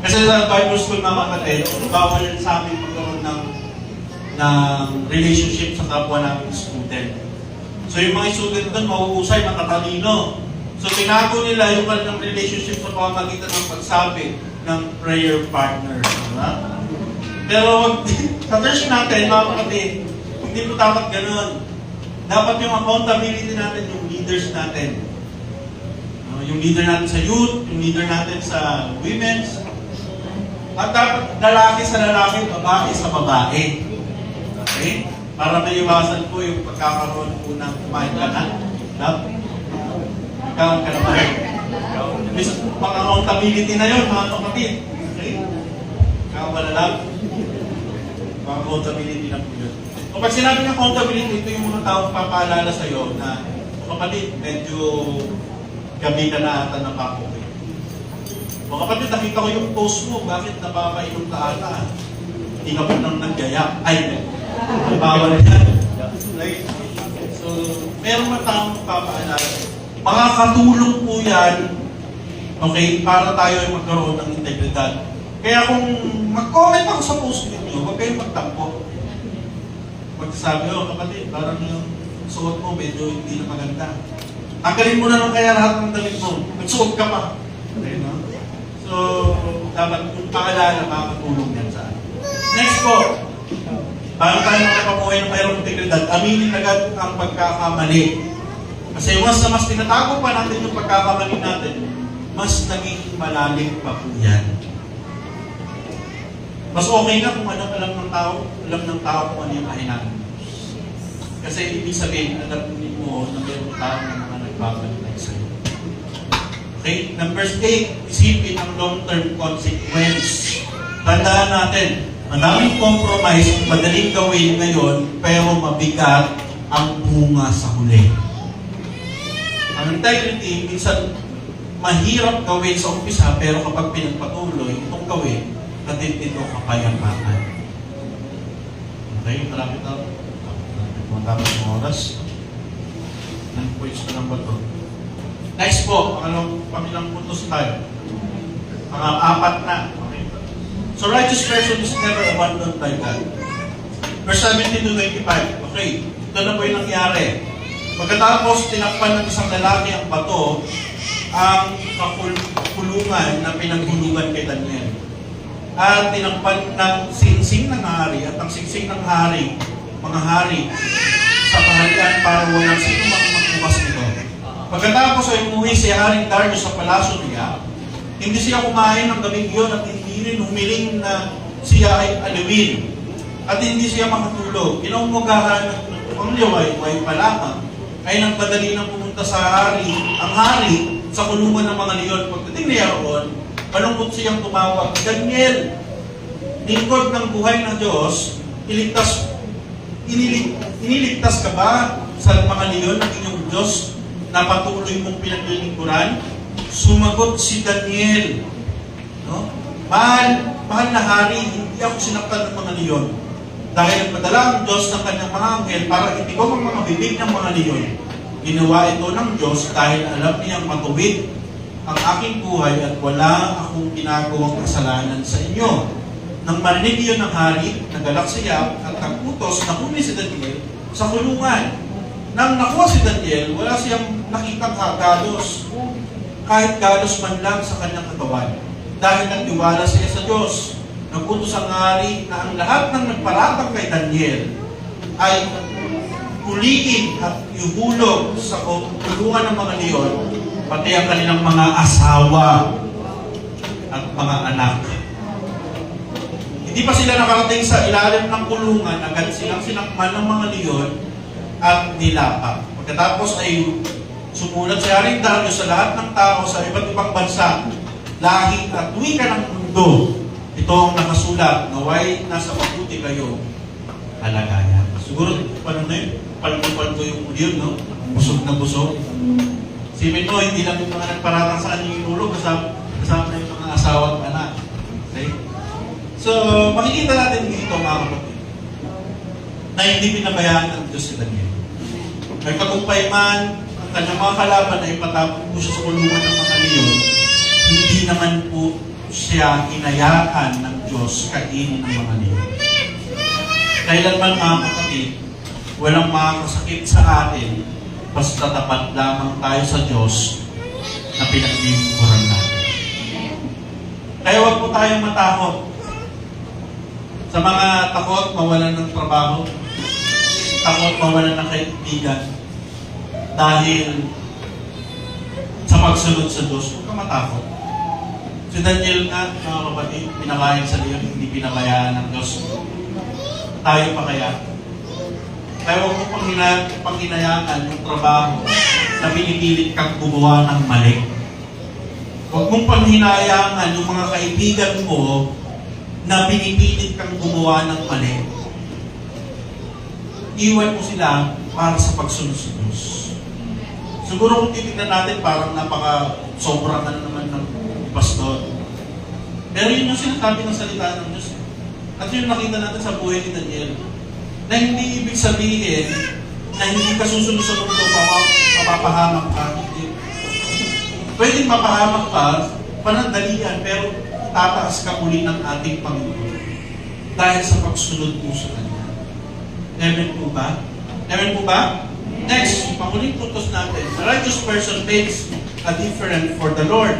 Kasi sa Bible school mga kapatid, bawal sa amin magkaroon ng relationship sa kapwa namin student. So yung mga student doon, mahuhusay, matatalino. So tinago nila yung kanilang relationship sa pamamagitan ng pagsabi ng prayer partner. Diba? Pero sa church natin, mga kapatid, hindi po dapat ganun. Dapat yung accountability natin, yung leaders natin. Yung leader natin sa youth, yung leader natin sa women's. At dapat lalaki sa lalaki, babae sa babae. Okay? Para maiwasan po yung pagkakaroon po ng kumain ka na. Ikaw ka na ba? Mga accountability na yun, mga kapatid. Okay? Ikaw wala lang. Mga accountability na po yun. Kapag sinabi ng accountability, ito yung mga taong papaalala sa'yo na, kapatid, medyo gabi ka na ata napakuwi. Mga kapatid, nakita ko yung post mo, bakit napapainom ka ata? Hindi ka pa nang nagyaya. Ay, bawal yan. Right? So, meron man tayong papaalala. Makakatulong po yan, okay, para tayo ay magkaroon ng integridad. Kaya kung mag-comment ako sa post ninyo, huwag kayong magtampo. Magsasabi, kapatid, parang yung suot mo medyo hindi na maganda. Tanggalin mo na lang kaya lahat ng damit mo. Nagsuot ka pa. Okay, no? So, dapat kung paalala, makakatulong yan sa akin. Next po, paano tayo makapabuhay ng mayroong integridad? Aminin agad ang pagkakamali. Kasi mas na mas tinatago pa natin yung pagkakamali natin, mas naging malalim pa po yan. Mas okay nga kung alam ng tao kung ano yung kahinaan. Kasi ibig sabihin, alam mo na mayroong tao na mga nagbabalik sa'yo. Okay? Number 8, isipin ang long-term consequence. Tandaan natin, maraming compromise, madaling gawin ngayon, pero mabigat ang bunga sa huli. Ang integrity, minsan mahirap gawin sa umpisa, pero kapag pinagpatuloy, itong gawin, natin ito kapayapaan. Okay, marami na. Matapos ng oras. Nang points na lang ba ito? Next po, pangilang puntos tayo. Apat na. Okay. So, righteous person is never abandoned by God. Verse 17 to 25. Okay, ito na po yung nangyari. Pagkatapos, tinakpan ng isang lalaki ang bato, ang kulungan na pinaghulugan kay Daniel. At tinakpan ng singsing ng hari at ang singsing ng hari, mga hari, sa kaharian para walang sino magbukas nito. Pagkatapos ay umuwi si Haring Darius sa palasyo niya, hindi siya kumain ng gabing iyon at hindi rin humiling na siya ay alawin. At hindi siya makatulog. Inaumugahan ang liway pa lamang ay nagpadali ng pumunta sa hari, ang hari sa kulungan ng mga leon. Pagdating niya roon, malungkot siyang tumawag, Daniel, lingkod ng buhay ng Diyos, iniligtas ka ba sa mga leon ng inyong Diyos na patuloy mong pinaglilingkuran? Sumagot si Daniel, no? Mahal na hari, hindi ako sinaktan ng mga leon. Dahil nagpadala ang Diyos ng kanyang mga anghel para itigom ang mga bibig ng mga leon. Ginawa ito ng Diyos dahil alam niyang matuwid ang aking buhay at wala akong ginagawang kasalanan sa inyo. Nang marinig iyon ng hari, nagalak siya at nag-utos na huli si Daniel sa kulungan. Nang nakuha si Daniel, wala siyang nakitang galos, kahit galos man lang sa kanyang katawan. Dahil nagtiwala siya sa Diyos, nag-utos ang hari na ang lahat ng nagparatang kay Daniel ay huliin at ihulog sa kulungan ng mga leon, pati ang kanilang mga asawa at mga anak. Hindi pa sila nakarating sa ilalim ng kulungan, agad silang sinakman ng mga leon at nilapak. Pagkatapos ay sumulat si Haring Darius sa lahat ng tao sa iba't ibang bansa, lahi at wika ng mundo. Ito ang nakasulat, naway nasa mabuti kayo kalagayan. Siguro, paano na yun? Palpupan ko yung yun, no? Busog na busog. Sipin mo, hindi lang yung mga nagparatang sa kanyang inulog, kasama na yung mga asawa at anak. Okay? So, makikita natin dito, mga kapatid, na hindi pinabayaan ng Diyos si Daniel. May tagumpay man, ang kanyang mga kalaban ay patapon po siya sa kulungan ng mga leon, hindi naman po siya hinayaan ng Diyos kainin ng mga leon. Kailanman, mga kapatid, walang makakasakit sa atin basta tapat lamang tayo sa Diyos na pinaglilingkuran natin. Kaya huwag po tayong matakot. Sa mga takot, mawalan ng trabaho, takot, mawalan ng kaibigan, dahil sa pagsunod sa Diyos, huwag ka matakot. Si Daniel nga, mga kapatid, pinakain sa leon, hindi pinabayaan ng Diyos. Tayo pa kaya? Kaya huwag mo panghinayaan yung trabaho na pinipilit kang gumawa ng mali. Huwag mong panghinayaan yung mga kaibigan mo na pinipilit kang gumawa ng mali. Iwan mo sila para sa pagsunod sa Diyos. Siguro kung titignan natin, parang napaka-sobrang naman ng pastor. Pero yun yung sinasabi ng salita ng Diyos. At yun nakita natin sa buhay ni Daniel. Na hindi ibig sabihin na hindi ka susunod sa mundo, mapapahamak ka. Hindi. Pwedeng mapahamak ka, panandalian, pero tataas ka uli ng ating Panginoon. Dahil sa pagsunod mo sa Kanya. Amen po ba? Amen po ba? Next, panguling tutos natin. The righteous person makes a difference for the Lord.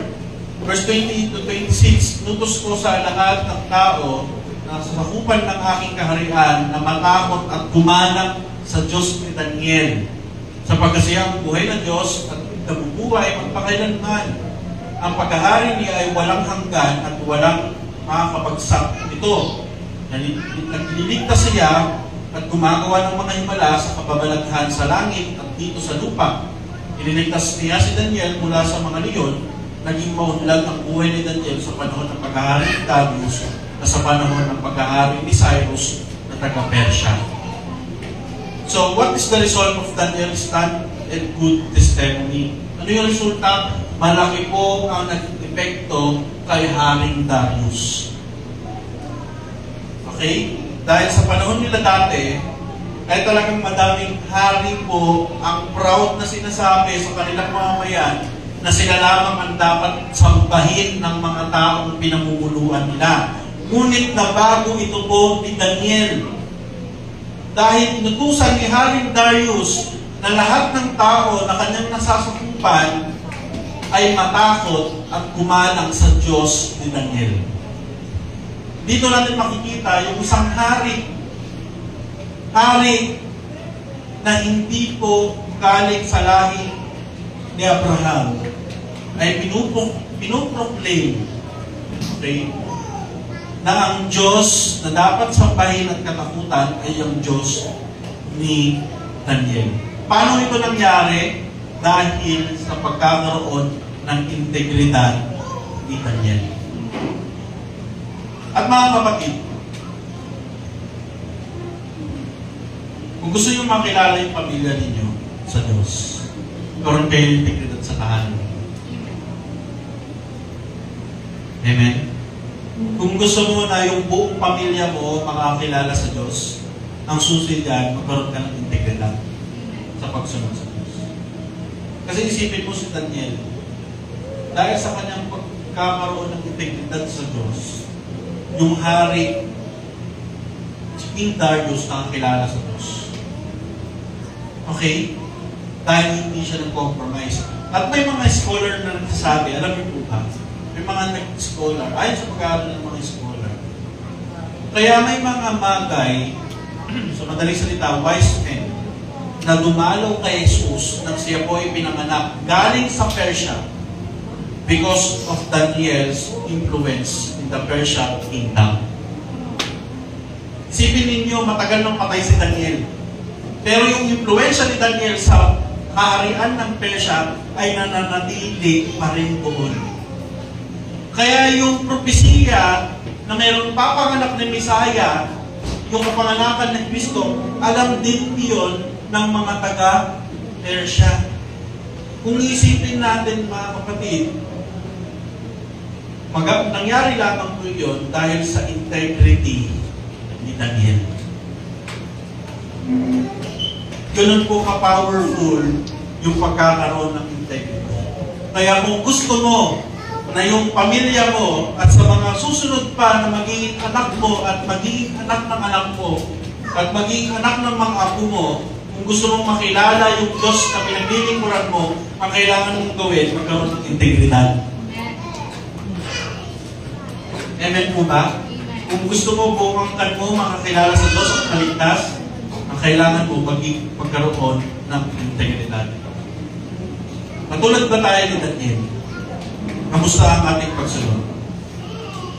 Verse 20 to 26, nutos ko sa lahat ng tao na sa sakupan ng aking kaharian na matakot at gumanap sa Diyos ni Daniel. Sapagkat siya ang buhay ng Diyos at nabubuhay magpakailanman. Ang paghahari niya ay walang hanggan at walang makakapagsak nito. Nagliligtas siya at gumagawa ng mga himala sa kababalaghan sa langit at dito sa lupa. Iniligtas niya si Daniel mula sa mga leon. Naging maunlad ang buhay ni Daniel sa panahon ng paghahari ni Darius na sa panahon ng paghahari ni Cyrus na taga-Persia. So, what is the result of Daniel's stand and good testimony? Ano yung resulta? Malaki po ang nag-epekto kay Haring Darius. Okay? Dahil sa panahon nila dati, ay talagang madaming hari po ang proud na sinasabi sa kanilang mamamayan na sila lamang ang dapat sambahin ng mga taong pinamumuluan nila. Ngunit nabago ito po ni Daniel. Dahil inutusan ni Haring Darius na lahat ng tao na kanyang nasasakupan ay matakot at gumalang sa Diyos ni Daniel. Dito natin makikita yung isang hari na hindi po galing sa lahi ni Abraham ay pinuproclaim, okay, na ang Diyos na dapat sambahin at katakutan ay ang Diyos ni Daniel. Paano ito nangyari? Dahil sa pagkakaroon ng integridad ni Daniel. At mga kapatid, kung gusto nyo makilala yung pamilya ninyo sa Diyos, karoon kayo yung integridad sa tahanan. Amen? Kung gusto mo na yung buong pamilya mo makakilala sa Diyos, ang susi dyan, magkaroon ka ng integridad sa pagsunod sa Diyos. Kasi isipin mo si Daniel, dahil sa kanyang pagkakaroon ng integridad sa Diyos, yung hari, si King Darius, nakakilala sa Diyos. Okay? Dahil hindi siya nag-compromise. At may mga scholar na nagsasabi, alam niyo po ba? May mga nag-scholar, ayon sa pag-aaral ng mga scholar. Kaya may mga magay, sa madaling salita, wise men, na dumalaw kay Jesus nang siya po ay pinanganak galing sa Persia because of Daniel's influence in the Persian kingdom. Isipin ninyo, matagal nang patay si Daniel. Pero yung influensya ni Daniel sa kaharian ng Persia ay nananatili pa rin doon. Kaya yung propesiya na mayroong papanganak ng Messiah, yung kapanganakan ng Kristo, alam din yun ng mga taga-Persia. Kung isipin natin, mga kapatid, nangyari lamang po yun dahil sa integrity ni Daniel. Ganun po ka-powerful yung pagkakaroon ng integrity. Kaya kung gusto mo na yung pamilya mo at sa mga susunod pa na magiging anak mo at magiging anak ng anak mo at magiging anak ng mga apo mo, kung gusto mong makilala yung Diyos na pinaglilingkuran mo, ang kailangan mong gawin, magkaroon ng integridad. Amen po ba? Kung gusto mo buong angkan mo makakilala sa Diyos at kaligtas, ang kailangan mo magkaroon ng integridad. Katulad ba tayo ni Daniel? Kamusta ang ating pagsunod?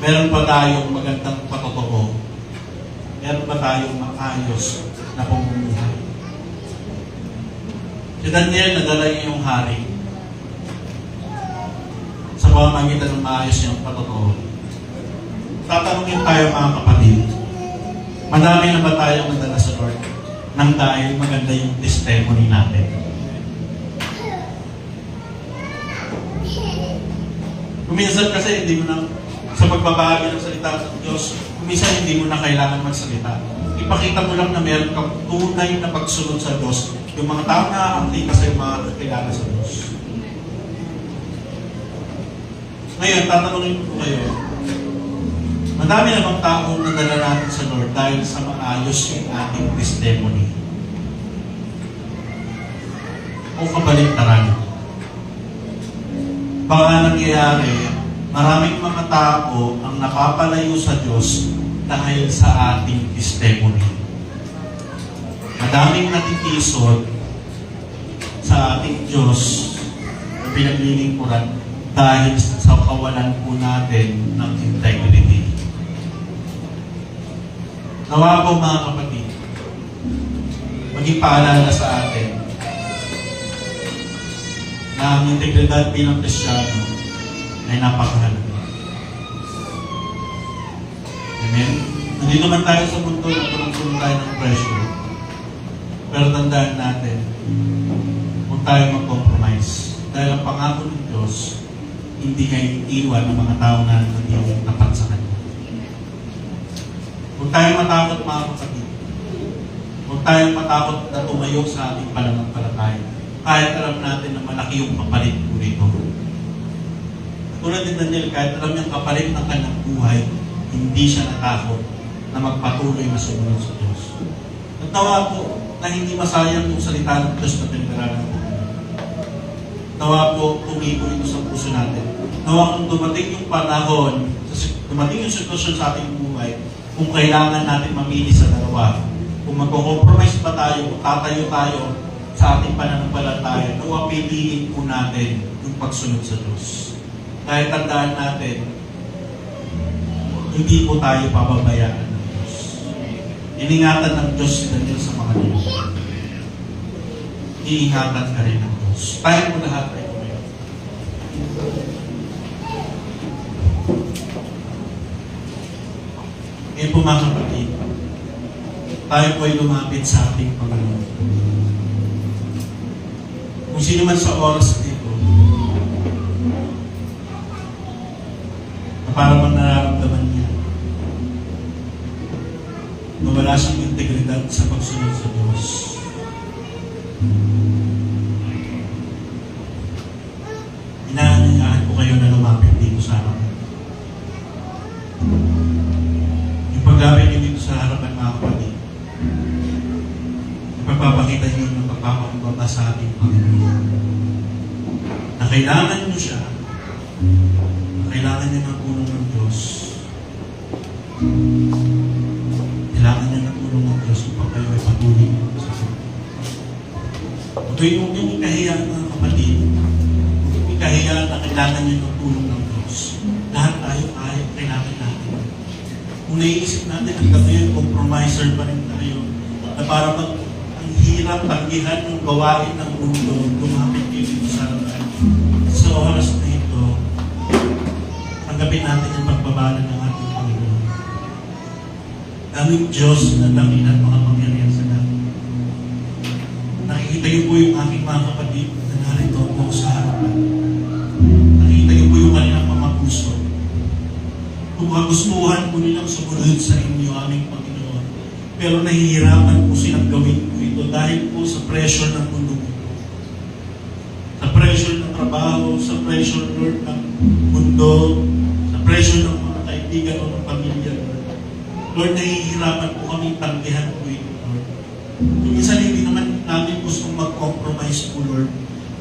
Meron ba tayong magandang patotoo? Meron ba tayong maayos na pamumuhay? Si Daniel, nadala niya yung hari sa pamamagitan ng maayos niyang patotoo. Tatanungin tayo mga kapatid, madami na ba tayong nadala sa Lord nang dahil maganda yung testimony natin? Kuminsan kasi hindi mo na, sa pagbabahagi ng salita ng Diyos, kuminsan hindi mo na kailangan magsalita. Ipakita mo lang na meron kang tunay na pagsunod sa Diyos. Yung mga tao na aangkin kasi yung mga kakilala sa Diyos. Ngayon, tatanungin ko kayo, madami namang tao na dala natin sa Lord dahil sa maayos yung ating testimony. O kabaliktaran. Baka nangyayari, maraming mga tao ang napapalayo sa Diyos dahil sa ating testimony. Madaming natitisod sa ating Diyos na pinaglilingkuran dahil sa kawalan po natin ng integrity. Nawa po mga kapatid, maging paalala sa atin na ang integridad bilang Kristiyano ay napakahalaga. Amen? Nandito man tayo sa mundo na tulong-tulong tayo ng pressure. Pero tandaan natin, huwag tayo mag-compromise. Dahil ang pangako ng Diyos, hindi kayo iwan ng mga tao na naging tapat sa Kanya. Huwag tayong matakot mga kapatid. Huwag tayong matakot na tumayo sa ating pananampalataya. Kahit alam natin na malaki yung kapalit po rito. Tulad ni Daniel, kahit alam niyang kapalit ng kanyang buhay, hindi siya natakot na magpatuloy na sumunod sa Diyos. Natawa po na hindi masayang yung salita ng Diyos na pinag-aralan po. Nawa po tumigo ito sa puso natin. Nawa kung dumating yung panahon, dumating yung sitwasyon sa ating buhay, kung kailangan natin mamili sa dalawa, kung magko-compromise ba tayo, kung tatayo tayo sa ating pananampalataya, nawa piliin po natin yung pagsunod sa Diyos. Dahil tandaan natin, hindi po tayo pababayaan ng Diyos. Iningatan ng Diyos si Daniel sa mga Diyos. Iingatan ka rin ng Diyos. Tayo po lahat ay kumayo. Ngayon po mga kapatid, tayo po ay lumapit sa ating Panginoon. Kung sino man sa oras dito, na para man nararamdaman niya, na wala siyang integridad sa pagsunod sa Diyos. Inaanyayahan ko kayo na lumapit dito sa harapan. Yung paglapit niyo dito sa harapan mga kapatid, ipapapakita niyo ng pagpapakumbaba sa ating Panginoon. Na kailangan niyo siya, na kailangan niyo ng tulong ng Diyos. Kailangan niyo ng tulong ng Diyos upang kayo ay patuloy sa Diyos. Ito yung ikahiyaan mga kapatid, ikahiyaan na kailangan niyo ng tulong ng Diyos. Lahat tayo kailangan natin. Kung naiisip natin hanggang ngayon, compromiser pa rin tayo, na para ang hirap tanggihan yung gawain ng mundo, lumapit kayo dito sa harapan. Sa oras na ito, tanggapin natin yung pagbabala ng ating Panginoon. Aming Diyos na langit at mga pangyarihan sa lahat. Nakikita niyo po yung aking mga kapatid na narito po sa harapan. Nakikita niyo po yung kanilang mga puso. Kung kagustuhan po nilang sumunod sa inyo, aming Panginoon, pero nahihirapan po silang gawin po ito dahil po sa pressure ng mundo po. Sa pressure ng trabaho, sa pressure, Lord, ng mundo, sa pressure ng mga kaibigan o ng pamilya, Lord, nahihirapan po kami tanggihan po ito, Lord. Yung isa hindi naman natin gustong mag-compromise po, Lord.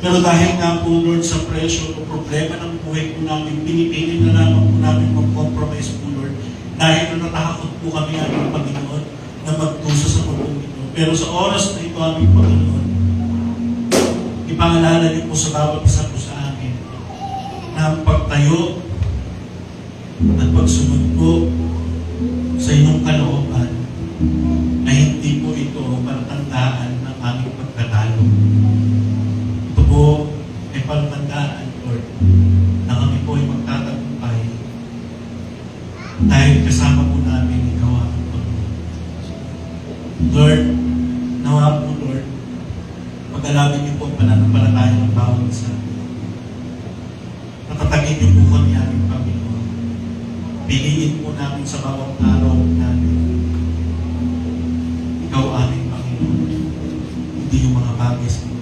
Pero dahil nga po, Lord, sa pressure o problema ng buhay po namin, pinipili na lamang po namin mag-compromise po, Lord. Dahil natakot po kami, aming Panginoon, na magtusa sa mundo ito. Pero sa oras na ito, aming Panginoon, ipaalala niyo po sa bawat isa po sa amin na ang pagtayo at pagsunod po sa inyong kalooban na hindi po ito palatandaan ng aming pagkatalo. Ito po ay palatandaan, Lord, na kami po ay magtatagumpay dahil kasama po namin ikaw ang Panginoon. Lord, nawa po, Lord, pag-alawin niyo po ang pananampalataya ng bawat isa. Patatagin niyo po kami, aming Panginoon. Piliin po namin sa bawat araw namin. Ikaw, aming Panginoon. Hindi yung mga bagay sa iyo.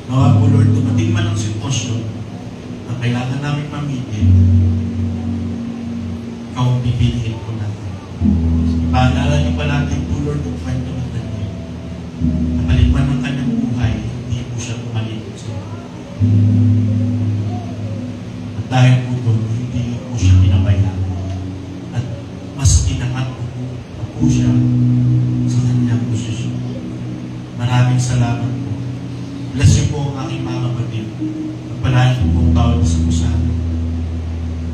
Nawa po, Lord, dumating man ang sitwasyon na kailangan namin mamili, ikaw ang pipiliin po natin. Paalala niyo pa natin po, Lord, yung kwento ng Daniel. Napalikman ng kanyang buhay, hindi po siya pumalikot sa iyo. At dahil po doon, hindi po siya pinabayaan. At mas inangat po siya sa kanyang posisyon. Maraming salamat po. Bless niyo po ang aking mga kapatid. Pagpalain niyo po ang bawat isa po sa amin.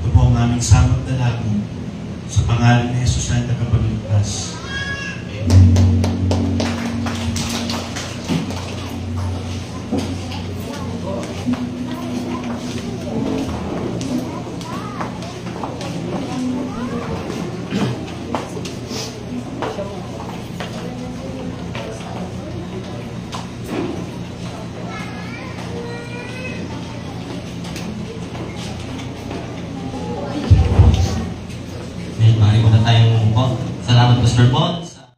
Ito po ang aming samot dalangin sa pangalan ni Jesus na tagapagligtas. Amen. May mari muna tayong po. Salamat, Pastor Bon.